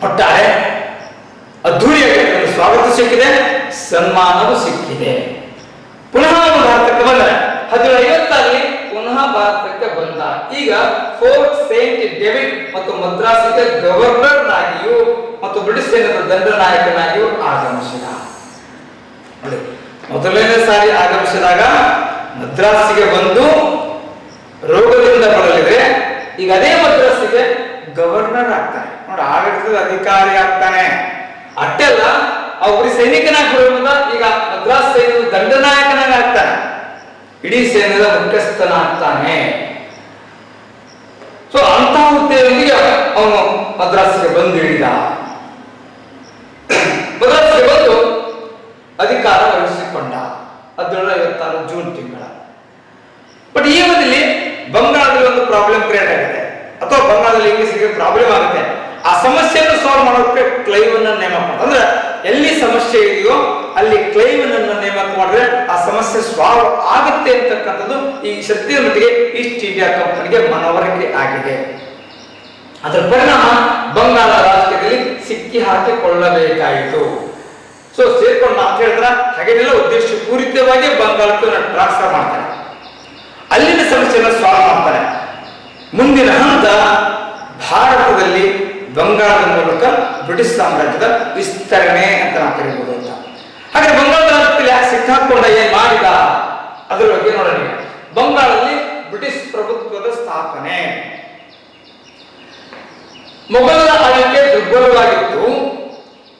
ಒಟ್ಟಾರೆ ಅದ್ಧೂರಿಯಾಗಿ ಸ್ವಾಗತ ಸಿಕ್ಕಿದೆ, ಸನ್ಮಾನವೂ ಸಿಕ್ಕಿದೆ. ಪುನಃ ಅವನು ಭಾರತಕ್ಕೆ ಬಂದ 1750ರಲ್ಲಿ ಪುನಃ ಭಾರತಕ್ಕೆ ಬಂದ. ಈಗ ಫೋರ್ಟ್ ಸೇಂಟ್ ಡೇವಿಡ್ ಮತ್ತು ಮದ್ರಾಸಿಗೆ ಗವರ್ನರ್ ಆಗಿಯೂ ಮತ್ತು ಬ್ರಿಟಿಷ್ ಸೈನ್ಯದ ದಂಡನಾಯಕನಾಗಿಯೂ ಆಗಮಿಸಿದ. ನೋಡಿ, ಮೊದಲನೇ ಸಾರಿ ಆಗಮಿಸಿದಾಗ ಮದ್ರಾಸಿಗೆ ಬಂದು ರೋಗದಿಂದ ಬಳಲಿದ್ರೆ ಈಗ ಅದೇ ಮದ್ರಾಸಿಗೆ ಗವರ್ನರ್ ಆಗ್ತಾನೆ. ನೋಡಿ, ಆಡಳಿತದ ಅಧಿಕಾರಿ ಆಗ್ತಾನೆ. ಅಷ್ಟೆಲ್ಲ ಅವ್ರ ಸೈನಿಕನಾಗಿ ಬರುವುದ ಈಗ ಮದ್ರಾಸ್ ಸೈನ್ಯದ ದಂಡನಾಯಕನಾಗಿ ಆಗ್ತಾನೆ, ಇಡೀ ಸೈನ್ಯದ ಮುಖ್ಯಸ್ಥನಾಗ್ತಾನೆ. ಸೊ ಅಂತ ಹುದ್ದೆಯೊಂದಿಗೆ ಅವನು ಮದ್ರಾಸಿಗೆ ಬಂದಿಳಿದ. ಮದ್ರಾಸಿಗೆ ಬಂದು ಅಧಿಕಾರ ವಹಿಸಿಕೊಂಡ 1756 ಜೂನ್ ತಿಂಗಳ. ಬಟ್ ಈ ಅವಧಿಯಲ್ಲಿ ಬಂಗಾಳದಲ್ಲಿ ಒಂದು ಪ್ರಾಬ್ಲಮ್ ಕ್ರಿಯೇಟ್ ಆಗುತ್ತೆ, ಅಥವಾ ಬಂಗಾಳದಲ್ಲಿ ಇಂಗ್ಲಿಷ್ಗೆ ಪ್ರಾಬ್ಲಮ್ ಆಗುತ್ತೆ. ಆ ಸಮಸ್ಯೆಯನ್ನು ಸಾಲ್ವ್ ಮಾಡೋಕೆ ಕ್ಲೈವ್ ಅನ್ನ ನೇಮಕ ಮಾಡ್ತಾರೆ. ಅಂದ್ರೆ ಎಲ್ಲಿ ಸಮಸ್ಯೆ ಇದೆಯೋ ಅಲ್ಲಿ ಕ್ಲೈವ್ ಅನ್ನ ನೇಮಕ ಮಾಡಿದ್ರೆ ಆ ಸಮಸ್ಯೆ ಸಾಲ್ವ್ ಆಗುತ್ತೆ ಅಂತಕ್ಕಂಥದ್ದು ಈ ಶಕ್ತಿಯ ಮಟ್ಟಿಗೆ ಈಸ್ಟ್ ಇಂಡಿಯಾ ಕಂಪನಿಗೆ ಮನವರಿಕೆ ಆಗಿದೆ. ಅದರ ಪರಿಣಾಮ ಬಂಗಾಳ ರಾಜಕೀಯದಲ್ಲಿ ಸಿಕ್ಕಿ ಹಾಕಿಕೊಳ್ಳಬೇಕಾಯಿತು. ಸೊ ಸೇರ್ಕೊಂಡ ಅಂತ ಹೇಳಿದ್ರೆ ಹಾಗೇನೆಲ್ಲ ಉದ್ದೇಶ ಪೂರಿತವಾಗಿ ಬಂಗಾಳಕ್ಕೆ ಟ್ರಾನ್ಸ್ಫರ್ ಮಾಡ್ತಾರೆ, ಅಲ್ಲಿನ ಸಮಸ್ಯೆಯನ್ನು ಸಾಲ್ವ್ ಮಾಡ್ತಾರೆ. ಮುಂದಿನ ಹಂತ ಭಾರತದಲ್ಲಿ ಬಂಗಾಳದ ಮೂಲಕ ಬ್ರಿಟಿಷ್ ಸಾಮ್ರಾಜ್ಯದ ವಿಸ್ತರಣೆ ಅಂತ ನಾವು ಕರೀಬಹುದು ಅಂತ. ಹಾಗೆ ಬಂಗಾಳದ ರಾಜ್ಯದಲ್ಲಿ ಯಾಕೆ ಸಿಕ್ಕಾಕೊಂಡ, ಏನ್ ಮಾಡಿದ, ಅದರ ಬಗ್ಗೆ ನೋಡೋಣ. ಬಂಗಾಳದಲ್ಲಿ ಬ್ರಿಟಿಷ್ ಪ್ರಭುತ್ವದ ಸ್ಥಾಪನೆ. ಮೊಘಲರ ಆಳ್ವಿಕೆ ದುರ್ಬಲವಾಗಿತ್ತು.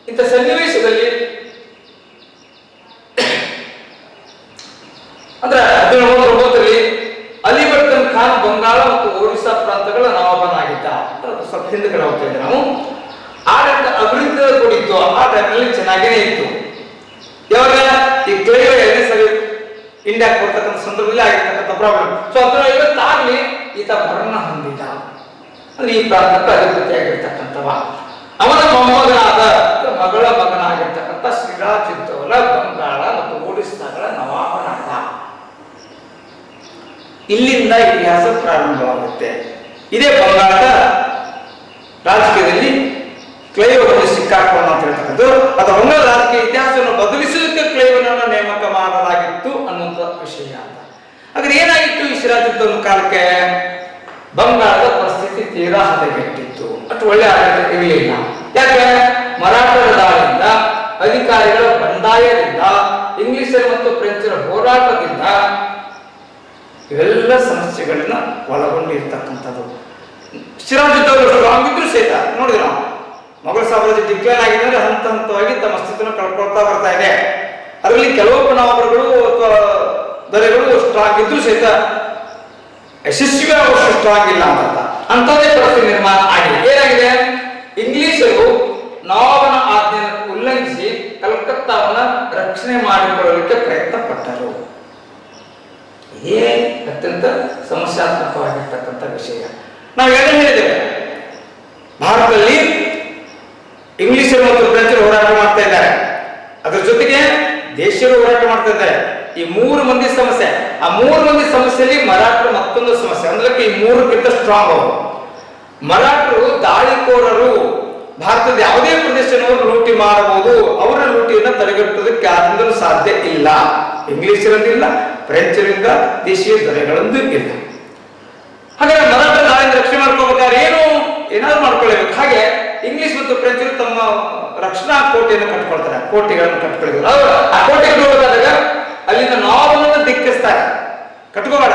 ಇಂಥ ಸನ್ನಿವೇಶದಲ್ಲಿ ಅಂದ್ರೆ 1709ರಲ್ಲಿ ಅಲಿವರ್ಧನ್ ಖಾನ್ ಬಂಗಾಳ ಮತ್ತು ಒರಿಸ್ಸಾ ಪ್ರಾಂತಗಳ ನವಾಬನಾಗಿದ್ದ. ಸ್ವಲ್ಪ ಹಿಂದೆಗಡೆ ಹೋಗ್ತಾ ಇದ್ದೆ ನಾವು. ಆಡಳಿತ ಅಭಿವೃದ್ಧಿ ಕೂಡಿತ್ತು, ಆ ಟೈಮ್ನಲ್ಲಿ ಚೆನ್ನಾಗೇನೆ ಇತ್ತು. ಯಾವಾಗ ಈ ಕ್ಲೈವ್ 2ನೇ ಸರಿ ಇಂಡಿಯಾಕ್ಕೆ ಬರ್ತಕ್ಕಂಥ ಸಂದರ್ಭದಲ್ಲಿ ಆಗಿರ್ತಕ್ಕಂಥ ಪ್ರಾಬ್ಲಮ್. ಸೊ 1750 ಈತ ಮರಣ ಹೊಂದಿದ. ಅಂದ್ರೆ ಈ ಪ್ರಾಂತಕ್ಕೆ ಅಧಿಪತಿಯಾಗಿರ್ತಕ್ಕಂಥವ. ಅವನ ಮೊಮ್ಮಗನಾದ ಮಗಳ ಮಗನಾಗಿರ್ತಕ್ಕಂಥ ಸಿರಾಜುದ್ದೌಲ ಬಂಗಾಳ ಮತ್ತು ಒಡಿಸ್ಸಾಗಳ ನವಾಬನಾದ. ಇಲ್ಲಿಂದ ಇತಿಹಾಸ ಪ್ರಾರಂಭವಾಗುತ್ತೆ. ಇದೇ ಬಂಗಾಳದ ರಾಜಕೀಯದಲ್ಲಿ ಕ್ಲೈವ್ ಅನ್ನು ಸಿಕ್ಕಾಕೋಣ ಅಂತ ಹೇಳ್ತಕ್ಕಂಥದ್ದು, ಅಥವಾ ಬಂಗಾಳ ರಾಜಕೀಯ ಇತಿಹಾಸವನ್ನು ಬದಲಿಸಲಿಕ್ಕೆ ಕ್ಲೈವ್ ಅನ್ನು ನೇಮಕ ಮಾಡಲಾಗಿತ್ತು ಅನ್ನುವಂಥ ವಿಷಯ ಅಂತ. ಹಾಗಾದ್ರೆ ಏನಾಗಿತ್ತು ಈ ಸಿರಾಜುದ್ದೌಲನ ಕಾಲಕ್ಕೆ? ಬಂಗಾಳದ ಪರಿಸ್ಥಿತಿ ತೀರಾ ಹದಗೆಟ್ಟಿತ್ತು, ಅಷ್ಟು ಒಳ್ಳೆ ಆಡಳಿತ ಇರಲಿಲ್ಲ. ಯಾಕೆ? ಮರಾಠರ ದಾಳಿಯಿಂದ, ಅಧಿಕಾರಿಗಳ ಬಂಡಾಯದಿಂದ, ಇಂಗ್ಲಿಷರ ಮತ್ತು ಫ್ರೆಂಚರ ಹೋರಾಟದಿಂದ ಇವೆಲ್ಲ ಸಮಸ್ಯೆಗಳನ್ನ ಒಳಗೊಂಡಿರ್ತಕ್ಕಂಥದ್ದು. ಸಿರಾಜುದ್ದೌಲ ಸ್ಟ್ರಾಂಗ್ ಇದ್ರು ಸಹಿತ ನೋಡಿದ್ರೆ ನಾವು ಮೊಘಲ್ ಸಾಮ್ರಾಜ್ಯ ಡಿಕ್ಲೈನ್ ಆಗಿದೆ ಅಂದ್ರೆ ಹಂತ ಹಂತವಾಗಿ ತಮ್ಮ ಅಸ್ತಿತ್ವವನ್ನು ಕಳ್ಕೊಳ್ತಾ ಬರ್ತಾ ಇದೆ. ಅದರಲ್ಲಿ ಕೆಲವು ನವಾಬರುಗಳು ಅಥವಾ ದೊರೆಗಳು ಸ್ಟ್ರಾಂಗ್ ಇದ್ರು ಸಹಿತ ಯಶಸ್ವಿ ಆಗುವಷ್ಟು ಸ್ಟ್ರಾಂಗ್ ಇಲ್ಲ ಅಂತದೇ ಪರಿಸ್ಥಿತಿ ನಿರ್ಮಾಣ ಆಗಿದೆ. ಏನಾಗಿದೆ? ಇಂಗ್ಲಿಷರು ನವಾಬನ ಆಜ್ಞೆಯನ್ನು ಉಲ್ಲಂಘಿಸಿ ಕಲ್ಕತ್ತಾವನ್ನ ರಕ್ಷಣೆ ಮಾಡಿಕೊಳ್ಳಲಿಕ್ಕೆ ಪ್ರಯತ್ನ ಪಟ್ಟರು. ಇದೇ ಅತ್ಯಂತ ಸಮಸ್ಯಾತ್ಮಕವಾಗಿರ್ತಕ್ಕಂಥ ವಿಷಯ. ನಾವು ಏನು ಹೇಳಿದ್ದೇವೆ, ಭಾರತದಲ್ಲಿ ಇಂಗ್ಲಿಷರು ಮತ್ತು ಫ್ರೆಂಚರು ಹೋರಾಟ ಮಾಡ್ತಾ ಇದ್ದಾರೆ, ಅದ್ರ ಜೊತೆಗೆ ದೇಶೀಯರು ಹೋರಾಟ ಮಾಡ್ತಾ ಇದ್ದಾರೆ. ಈ 3 ಮಂದಿ ಸಮಸ್ಯೆ, ಆ 3 ಮಂದಿ ಸಮಸ್ಯೆಯಲ್ಲಿ ಮರಾಠರು ಮತ್ತೊಂದು ಸಮಸ್ಯೆ. ಅಂದ್ರೆ ಈ 3ಕ್ಕಿಂತ ಸ್ಟ್ರಾಂಗ್ ಅವರು. ಮರಾಠರು ದಾಳಿಕೋರರು, ಭಾರತದ ಯಾವುದೇ ಪ್ರದೇಶವನ್ನು ಲೂಟಿ ಮಾಡಬಹುದು, ಅವರ ಲೂಟಿಯನ್ನು ತಡೆಗಟ್ಟುವುದಕ್ಕೆ ಯಾರಿಂದಲೂ ಸಾಧ್ಯ ಇಲ್ಲ. ಇಂಗ್ಲಿಷರಿಂದ, ಫ್ರೆಂಚರಿಂದ, ದೇಶೀಯ ದೊರೆಗಳಂದು ಇಲ್ಲ. ಹಾಗಾದ್ರೆ ಮರಾಠ ದಾಳಿಯಿಂದ ರಕ್ಷಣೆ ಮಾಡ್ಕೋಬೇಕಾದ್ರೆ ಏನಾದ್ರು ಮಾಡ್ಕೊಳ್ಳೇಬೇಕು. ಹಾಗೆ ಇಂಗ್ಲಿಷ್ ಮತ್ತು ಫ್ರೆಂಚರು ತಮ್ಮ ರಕ್ಷಣಾ ಕೋಟೆಯನ್ನು ಕಟ್ಕೊಳ್ತಾರೆ, ಕೋಟೆಗಳನ್ನು ಕಟ್ಕೊಳ್ಳೋದು. ಆ ಕೋಟೆಗೆ ಹೋದಾಗ ಅಲ್ಲಿಂದ ನವಾಬನನ್ನು ಧಿಕ್ಕಿಸ್ತಾರೆ. ಕಟ್ಕೋಬೇಡ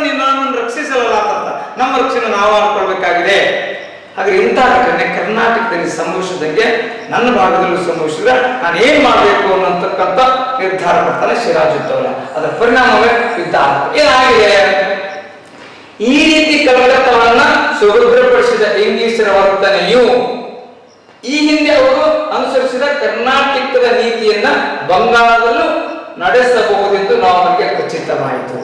ನೀನು ನನ್ನನ್ನು ರಕ್ಷಿಸಲ್ಲ ಅಂತ, ನಮ್ಮ ರಕ್ಷಣೆ ನಾವು ಮಾಡ್ಕೊಳ್ಬೇಕಾಗಿದೆ. ಹಾಗೆ ಇಂಥ ಘಟನೆ ಕರ್ನಾಟಕದಲ್ಲಿ ಸಂಭವಿಸಿದಂಗೆ ನನ್ನ ಭಾಗದಲ್ಲೂ ಸಂಭವಿಸಿದ್ರೆ ನಾನು ಏನ್ ಮಾಡಬೇಕು ಅನ್ನತಕ್ಕಂಥ ನಿರ್ಧಾರ ಮಾಡ್ತಾನೆ ಸಿರಾಜುದ್ದೌಲ. ಅದರ ಪರಿಣಾಮವೇ ಯುದ್ಧ. ಏನಾಗಿದೆ? ಈ ರೀತಿ ಕಲ್ಕತ್ತಾವನ್ನ ಸುಭದ್ರಪಡಿಸಿದ ಇಂಗ್ಲಿಷರ ವರ್ತನೆಯು ಈ ಹಿಂದೆ ಅವರು ಅನುಸರಿಸಿದ ಕರ್ನಾಟಕದ ನೀತಿಯನ್ನ ಬಂಗಾಳದಲ್ಲೂ ನಡೆಸಬಹುದೆಂದು ನಾವು ನಮಗೆ ಖಚಿತವಾಯಿತು.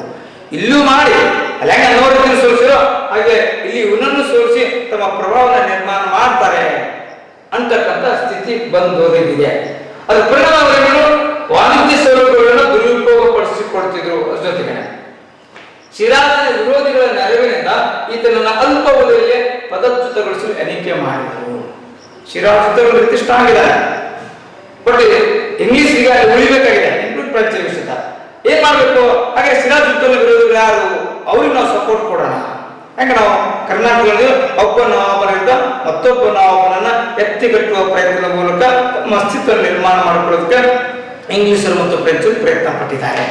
ಇಲ್ಲೂ ಮಾಡಿ ಅಲ್ಲ ನೋಡಿದ್ರೆ ಸೋಲಿಸಿರೋ ಹಾಗೆ ಇಲ್ಲಿ ಇವನನ್ನು ಸೋಲಿಸಿ ತಮ್ಮ ಪ್ರಭಾವನ ನಿರ್ಮಾಣ ಮಾಡ್ತಾರೆ ಅಂತಕ್ಕಂಥ ಸ್ಥಿತಿ ಬಂದೋದಿದೆ. ಅದರ ಪರಿಣಾಮಗಳು ವಾಣಿಜ್ಯ ಸೌಲಭ್ಯಗಳನ್ನು ದುರುಪಯೋಗಪಡಿಸಿಕೊಳ್ತಿದ್ರು. ಅದ್ರ ಜೊತೆಗೆ ಸಿರಾಜನ ವಿರೋಧಿಗಳ ನೆರವಿನಿಂದ ಈತನನ್ನ ಅಲ್ಪಾವಧಿಯಲ್ಲೇ ಪದಚ್ಯುತಗೊಳಿಸಲು ಎಣಿಕೆ ಮಾಡಿದರು. ಸಿರಾಜ್ ನಿರ್ದಿಷ್ಟ ಆಗಿದ್ದಾರೆ, ಬಟ್ ಇಂಗ್ಲಿಷ್ಗೆ ಉಳಿಬೇಕಾಗಿದೆ. ಪ್ರಚರಿಸಿದ ಏನ್ ಮಾಡ್ಬೇಕು? ಹಾಗೆ ಸಿರಾಜ್ ವಿರೋಧಿಗಳು ಯಾರು? ಅವ್ರಿಗೆ ನಾವು ಸಪೋರ್ಟ್ ಕೊಡೋಣ. ಯಾಕೆ ನಾವು ಕರ್ನಾಟಕದಲ್ಲಿ ಒಬ್ಬ ನವಾಬನಿಂದ ಮತ್ತೊಬ್ಬ ನವಾಬನನ್ನ ಎತ್ತಿಗಟ್ಟುವ ಪ್ರಯತ್ನದ ಮೂಲಕ ತಮ್ಮ ಅಸ್ತಿತ್ವ ನಿರ್ಮಾಣ ಮಾಡಿಕೊಳ್ಳೋದಕ್ಕೆ ಇಂಗ್ಲಿಷರು ಮತ್ತು ಫ್ರೆಂಚರು ಪ್ರಯತ್ನ ಪಟ್ಟಿದ್ದಾರೆ.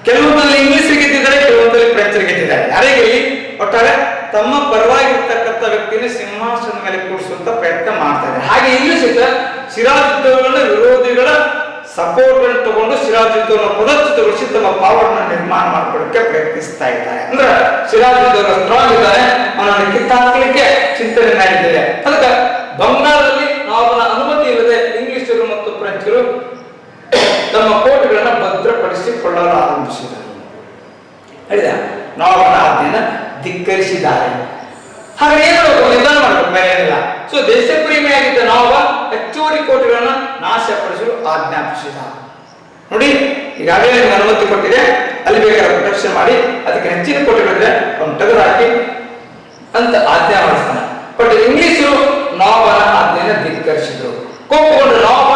ಕೆಲವೊಂದಲ್ಲಿ ಇಂಗ್ಲಿಷರಿಗೆ ಗೆದ್ದಿದ್ದಾರೆ, ಕೆಲವೊಂದಲ್ಲಿ ಫ್ರೆಂಚರಿಗೆ ಗೆದ್ದಿದ್ದಾರೆ. ಯಾರಿಗೆ ಒಟ್ಟಾರೆ ತಮ್ಮ ಪರವಾಗಿರ್ತಕ್ಕಂಥ ವ್ಯಕ್ತಿಯನ್ನು ಸಿಂಹಾಸನದ ಮೇಲೆ ಕೂರಿಸುವಂತ ಪ್ರಯತ್ನ ಮಾಡ್ತಾ ಇದ್ದಾರೆ. ಹಾಗೆ ಇಲ್ಲಿ ಸಹಿತ ಸಿರಾಜ್ ವಿರೋಧಿಗಳ ಸಪೋರ್ಟ್ ಅನ್ನು ತಗೊಂಡು ಸಿರಾಜ್ ಪದಚ್ಯುತಗೊಳಿಸಿ ತಮ್ಮ ಪವರ್ ನಿರ್ಮಾಣ ಮಾಡ್ಕೊಳ್ಳಕ್ಕೆ ಪ್ರಯತ್ನಿಸ್ತಾ ಇದ್ದಾರೆ. ಅಂದ್ರೆ ಸಿರಾಜ್ ಸ್ಟ್ರಾಂಗ್ ಇದ್ದಾರೆ, ಅವನನ್ನು ಕಿತ್ತಾಕಲಿಕ್ಕೆ ಚಿಂತನೆ ಮಾಡಿದ್ದಾರೆ. ಅದಕ್ಕೆ ಬಂಗಾಳದಲ್ಲಿ ಅವನ ಅನುಮತಿ ಇಲ್ಲದೆ ಇಂಗ್ಲಿಷರು ಮತ್ತು ಫ್ರೆಂಚರು ತಮ್ಮ ಕೋಟೆಗಳನ್ನು ಭದ್ರಪಡಿಸಿಕೊಳ್ಳಲು ಆರಂಭಿಸಿದರು. ಹೇಳಿದ ನವಾಬನ ಆಜ್ಞೆಯನ್ನು ಧಿಕ್ಕರಿಸಿದ್ದಾರೆ. ಹಾಗೆ ಏನು ನಿರ್ಧಾರ ಮಾಡಬೇಕು, ಬೇರೆ ಏನಿಲ್ಲ. ಸೊ ದೇಶ ಪ್ರೇಮಿಯಾಗಿದ್ದ ನವಾಬ ಹೆಚ್ಚುವರಿ ಕೋಟೆಗಳನ್ನು ನಾಶಪಡಿಸಲು ಆಜ್ಞಾಪಿಸಿದ. ನೋಡಿ, ಈಗಾಗಲೇ ನಿಮ್ಗೆ ಅನುಮತಿ ಕೊಟ್ಟಿದೆ, ಅಲ್ಲಿ ಬೇಕಾದ್ರೆ ಪ್ರೊಟೆಕ್ಷನ್ ಮಾಡಿ, ಅದಕ್ಕೆ ಹೆಚ್ಚಿನ ಕೋಟೆಗಳಿದ್ರೆ ಅವ್ನು ತೆಗೆದು ಹಾಕಿ ಅಂತ ಆಜ್ಞೆ ಮಾಡಿಸ್ತಾನೆ. ಬಟ್ ಇಂಗ್ಲಿಷರು ನವಾಬನ ಆಜ್ಞೆಯನ್ನು ಧಿಕ್ಕರಿಸಿದ್ರು. ಕೋಪಗೊಂಡ ನವಾಬ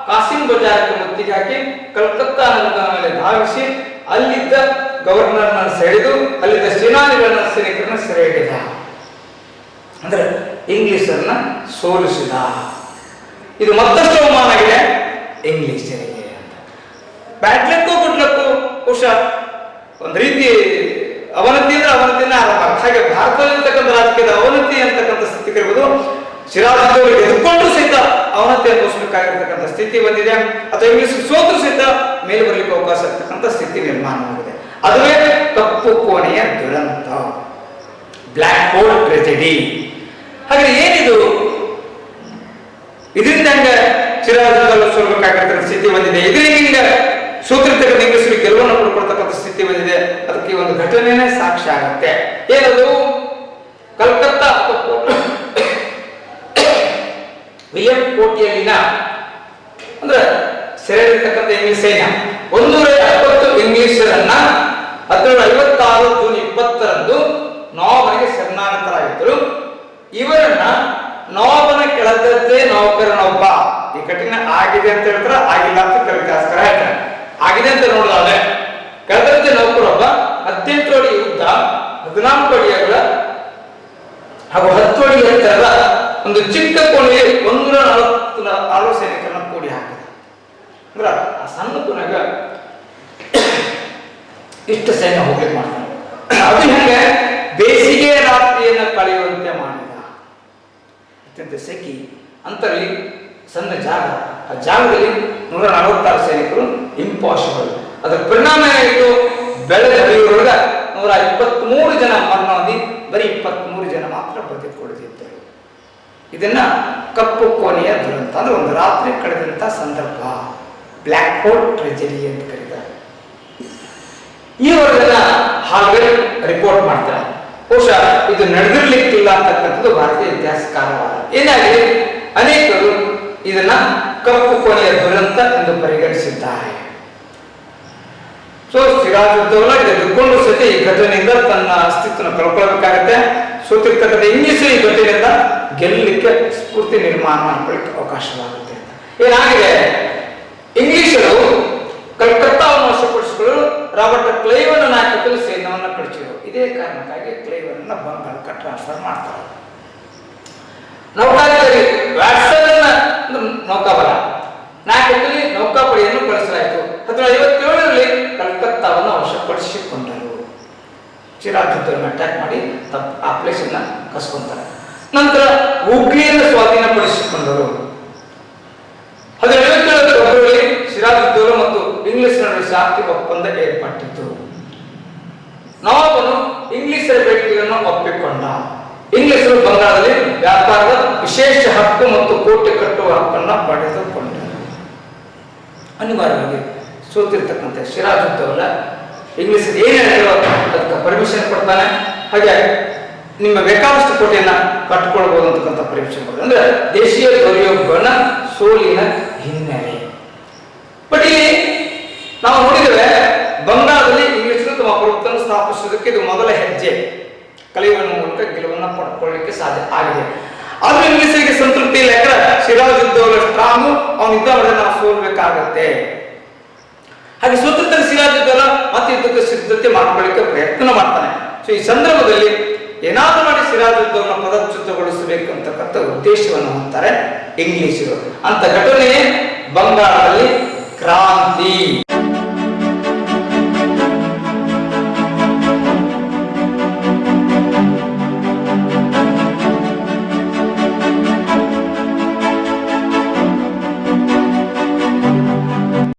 ಕಾಸಿಂ ಬಜಾರಕ್ಕೆ ಮುತ್ತಿಗೆ ಹಾಕಿ ಕಲ್ಕತ್ತಾ ನಗರದ ಮೇಲೆ ಧಾವಿಸಿ ಅಲ್ಲಿದ್ದ ಗವರ್ನರ್ನ ಸೆಳೆದು ಅಲ್ಲಿದ್ದ ಸೇನಾನಿಗಳನ್ನ ಸೈನಿಕರನ್ನ ಸೆರೆ ಹಿಡಿದ. ಅಂದ್ರೆ ಇಂಗ್ಲಿಷರನ್ನ ಸೋಲಿಸಿದ. ಇದು ಮತ್ತಷ್ಟು ಅವಮಾನ ಆಗಿದೆ ಇಂಗ್ಲಿಷರಿಗೆ ಅಂತ. ಬ್ಯಾಟ್ಲಕ್ಕೂ ಗುಡ್ಲಕ್ಕೂ ಬಹುಶಃ ಒಂದು ರೀತಿ ಅವನತಿ ಅಂದ್ರೆ ಅವನತಿನ ಆರಂಭ. ಹಾಗೆ ಭಾರತದಲ್ಲಿರ್ತಕ್ಕಂಥ ರಾಜಕೀಯದ ಅವನತಿ ಅಂತಕ್ಕಂಥ ಸ್ಥಿತಿ ಇರ್ಬೋದು. ಸಿರಾಜ್ ಎದುರ್ಕೊಂಡು ಸಹಿತ ಅವನತಿ ಅನುಭವಿಸಬೇಕಾಗಿರ್ತಕ್ಕಂಥ ಸ್ಥಿತಿ ಬಂದಿದೆ. ಅಥವಾ ಇಂಗ್ಲಿಷ್ ಸೋತು ಸಹಿತ ಮೇಲೆ ಬರಲಿಕ್ಕೆ ಅವಕಾಶ ಇರ್ತಕ್ಕಂಥ ಸ್ಥಿತಿ ನಿರ್ಮಾಣವಾಗಿದೆ. ಅದುವೇ ಕಪ್ಪು ಕೋಣೆಯ ದುರಂತ, ಬ್ಲ್ಯಾಕ್ ಹೋಲ್ ಟ್ರೆಜೆಡಿ. ಹಾಗೆ ಏನಿದು? ಇದರಿಂದ ಹಂಗೆ ಸಿರಾಜ್ ಸೋಲ್ಬೇಕಾಗಿರ್ತಕ್ಕಂಥ ಸ್ಥಿತಿ ಬಂದಿದೆ. ಇದರಿಂದ ಸೋತಿರ್ತಕ್ಕಂಥ ಇಂಗ್ಲಿಷರಿಗೆ ಗೆಲುವನ್ನು ಕೊಡ್ಕೊಳ್ತಕ್ಕಂಥ ಸ್ಥಿತಿ ಬಂದಿದೆ. ಅದಕ್ಕೆ ಒಂದು ಘಟನೆನೇ ಸಾಕ್ಷಿ ಆಗುತ್ತೆ. ಏನದು? ಕಲ್ಕತ್ತಾ ವಿಲಿಯಂ ಕೋಟೆಯಲ್ಲಿನ ಅಂದ್ರೆ ಸೆರೆಹಿಡಿತಕ್ಕಂಥ ಇಂಗ್ಲಿಷ್ ಸೈನ್ಯ 170 ಇಂಗ್ಲಿಷರನ್ನ 1756 ಜೂನ್ 20ರಂದು ನವಾಬನಿಗೆ ಶರಣಾಗತರಾಗಿದ್ದರು. ಇವರನ್ನ ನವಾಬನ ಕೆಳದರ್ಜೆ ನೌಕರನೊಬ್ಬ, ಈ ಕಠಿಣ ಆಗಿದೆ ಅಂತ ಹೇಳ್ತಾರೆ, ಆಗಿಲ್ಲ ಅಂತ ಕವಿತಾಸ್ಕರ ಹೇಳ್ತಾರೆ. ಆಗಿದೆ ಅಂತ ನೋಡಿದ್ರೆ ಕೆಳದರ್ಜೆ ನೌಕರೊಬ್ಬ 18 ಅಡಿ ಉದ್ದ, 14 ಅಡಿ ಅಗಲ ಹಾಗೂ 10 ಅಡಿ ಎತ್ತರದ ಒಂದು ಚಿಕ್ಕ ಕೋಣೆಯಲ್ಲಿ 140 ಸೈನಿಕರನ್ನ ಕೂಡಿ ಹಾಕಿದೆ. ಅಂದ್ರ ಆ ಸಣ್ಣ ಕೋಣೆಗ ಇಷ್ಟು ಸೈನ್ಯ ಹೋಗ್ಲಿಕ್ಕೆ ಮಾಡ್ತಾನೆ. ಅದು ಹೆಂಗೆ ಬೇಸಿಗೆ ರಾತ್ರಿಯನ್ನು ಕಳೆಯುವಂತೆ ಮಾಡಿದ. ಅತ್ಯಂತ ಸೆಖಿ, ಅಂತರಲ್ಲಿ ಸಣ್ಣ ಜಾಗ, ಆ ಜಾಗದಲ್ಲಿ 146 ಸೈನಿಕರು ಇಂಪಾಸಿಬಲ್. ಅದರ ಪರಿಣಾಮ ಏನಾಯಿತು? ಬೆಳೆದ ಹರಿಯುವಾಗ 123 ಜನ ಮರಣ ಹೊಂದಿ ಬರೀ 23 ಜನ ಮಾತ್ರ ಬದುಕಿಕೊಳ್ಳುತ್ತಿದ್ದರು. ಇದನ್ನ ಕಪ್ಪು ಕೋಣೆಯ ದುರಂತ ಅಂದ್ರೆ ಒಂದು ರಾತ್ರಿ ಕಳೆದಂತ ಸಂದರ್ಭ, ಬ್ಲ್ಯಾಕ್ ಹೋಲ್ ಟ್ರೆಜೆಡಿ ಅಂತ ಕರೀತಾರೆ. ಈ ವರದಿಯನ್ನ ಹಾಗೆ ರಿಪೋರ್ಟ್ ಮಾಡ್ತಾರೆ. ಬಹುಶಃ ಇದು ನಡೆದಿರ್ಲಿಕ್ಕಿಲ್ಲ ಅಂತಕ್ಕಂಥದ್ದು ಭಾರತೀಯ ಇತಿಹಾಸಕಾರವಾದ. ಏನಾಗಿದೆ, ಅನೇಕರು ಇದನ್ನ ಕಪ್ಪು ಕೋಣೆಯ ದುರಂತ ಎಂದು ಪರಿಗಣಿಸಿದ್ದಾರೆ. ಸೊ ಸಿರಾಜ್ ಉದ್ದೌಲಾ ಎದುರ್ಕೊಂಡು ಸಹಿತ ಈ ಘಟನೆಯಿಂದ ತನ್ನ ಅಸ್ತಿತ್ವನ ಕಳ್ಕೊಳ್ಬೇಕಾಗತ್ತೆ. ಸೋತಿರ್ತಕ್ಕಂಥ ಇಂಗ್ಲಿಷ್ ಈ ಘಟನೆಯಿಂದ ಗೆಲ್ಲಲಿಕ್ಕೆ ಸ್ಫೂರ್ತಿ ನಿರ್ಮಾಣ ಮಾಡ್ಕೊಳ್ಳಿಕ್ಕೆ ಅವಕಾಶವಾಗುತ್ತೆ. ಏನಾಗಿದೆ, ಇಂಗ್ಲಿಷರು ಕಲ್ಕತ್ತಾವನ್ನು ವಶಪಡಿಸಿಕೊಳ್ಳಲು ರಾಬರ್ಟ್ ಕ್ಲೈವನ್ನ ನಾಯಕತ್ವದಲ್ಲಿ ಸೈನ್ಯವನ್ನು ಕಳಿಸಿದರು. ಇದೇ ಕಾರಣಕ್ಕಾಗಿ ಕ್ಲೈವನ್ನ ಬಂಗಾಳಕ್ಕೆ ಟ್ರಾನ್ಸ್ಫರ್ ಮಾಡ್ತಾರೆ. ನೌಕಾಧಿಕಾರಿ ವ್ಯಾಟ್ಸನ್ ನೌಕಾಬಲ ನಾಯಕತ್ವದಲ್ಲಿ ನೌಕಾಪಡೆಯನ್ನು ಕಳಿಸಲಾಯಿತು. 1757ರಲ್ಲಿ ಕಲ್ಕತ್ತಾವನ್ನು ವಶಪಡಿಸಿಕೊಂಡರು. ಸಿರಾಜ್ ಅಟ್ಯಾಕ್ ಮಾಡಿ ಆ ಪ್ಲೇಸ್ ಅನ್ನ ಕಸ್ಕೊಂತಾರೆ. ನಂತರ ಹುಗ್ಲಿಯನ್ನು ಸ್ವಾಧೀನಪಡಿಸಿಕೊಂಡರು. 1757 ಫೆಬ್ರವರಿ ಸಿರಾಜ್ ಉದ್ದೌಲಾ ಮತ್ತು ಇಂಗ್ಲಿಷ್ ನಡುವೆ ಶಾಂತಿ ಒಪ್ಪಂದ ಏರ್ಪಟ್ಟಿತು. ನವಾಬನು ಇಂಗ್ಲಿಷರ ಬೇಡಿಕೆಯನ್ನು ಒಪ್ಪಿಕೊಂಡ. ಇಂಗ್ಲಿಷರು ಬಂಗಾಳದಲ್ಲಿ ವ್ಯಾಪಾರದ ವಿಶೇಷ ಹಕ್ಕು ಮತ್ತು ಕೋಟೆ ಕಟ್ಟುವ ಹಕ್ಕನ್ನು ಪಡೆದುಕೊಂಡರು. ಅನಿವಾರ್ಯವಾಗಿ ಸೋತಿರ್ತಕ್ಕಂಥ ಸಿರಾಜುದ್ದೌಲ ಇಂಗ್ಲಿಷ್ ಏನು ಹೇಳ್ತಾರೋ ಅದಕ್ಕೆ ಪರ್ಮಿಷನ್ ಕೊಡ್ತಾನೆ. ಹಾಗೆ ನಿಮ್ಮ ಬೇಕಾದಷ್ಟು ಕೋಟೆಯನ್ನ ಕಟ್ಕೊಳ್ಬಹುದು ಅಂತಕ್ಕಂಥ ಪರ್ಮಿಷನ್ ಕೊಡ್ತಾನೆ. ಅಂದ್ರೆ ದೇಶೀಯ ದುರ್ಯೋಗನ ಸೋಲಿನ ಹಿನ್ನೆಲೆ. ಬಟ್ ಇಲ್ಲಿ ನಾವು ನೋಡಿದ್ದೇವೆ, ಬಂಗಾಳದಲ್ಲಿ ಇಂಗ್ಲಿಷರು ತಮ್ಮ ಪ್ರಭುತ್ವವನ್ನು ಸ್ಥಾಪಿಸುವುದಕ್ಕೆ ಇದು ಮೊದಲ ಹೆಜ್ಜೆ. ಕಲಿಯುವ ಮೂಲಕ ಗೆಲುವನ್ನು ಪಡ್ಕೊಳ್ಳಿಕ್ಕೆ ಸಾಧ್ಯ ಆಗಿದೆ. ಆದ್ರೆ ಇಂಗ್ಲಿಷರಿಗೆ ಸಂತೃಪ್ತಿ ಇಲ್ಲ. ಯಾಕಂದ್ರೆ ಸಿರಾಜುದ್ದೌಲ ಸ್ಟ್ರಾಂಗು, ಅವನು ಯುದ್ಧ ಮಾಡಿದ್ರೆ ನಾವು ಸೋಲ್ಬೇಕಾಗತ್ತೆ. ಹಾಗೆ ಸೋತಿದ್ದರೆ ಸಿರಾಜುದ್ದೌಲ ಮತ್ತೆ ಯುದ್ಧಕ್ಕೆ ಸಿದ್ಧತೆ ಮಾಡ್ಕೊಳ್ಳಿಕ್ಕೆ ಪ್ರಯತ್ನ ಮಾಡ್ತಾನೆ. ಸೊ ಈ ಸಂದರ್ಭದಲ್ಲಿ ಏನಾದ್ರೂ ಮಾಡಿ ಸಿರಾಜುದ್ದೌಲನ ಪದಚ್ಯುತಗೊಳಿಸಬೇಕಂತಕ್ಕಂಥ ಉದ್ದೇಶವನ್ನು ಹೊಂದ್ತಾರೆ ಇಂಗ್ಲಿಷರು. ಅಂತ ಘಟನೆಯೇ ಬಂಗಾಳದಲ್ಲಿ ಕ್ರಾಂತಿ.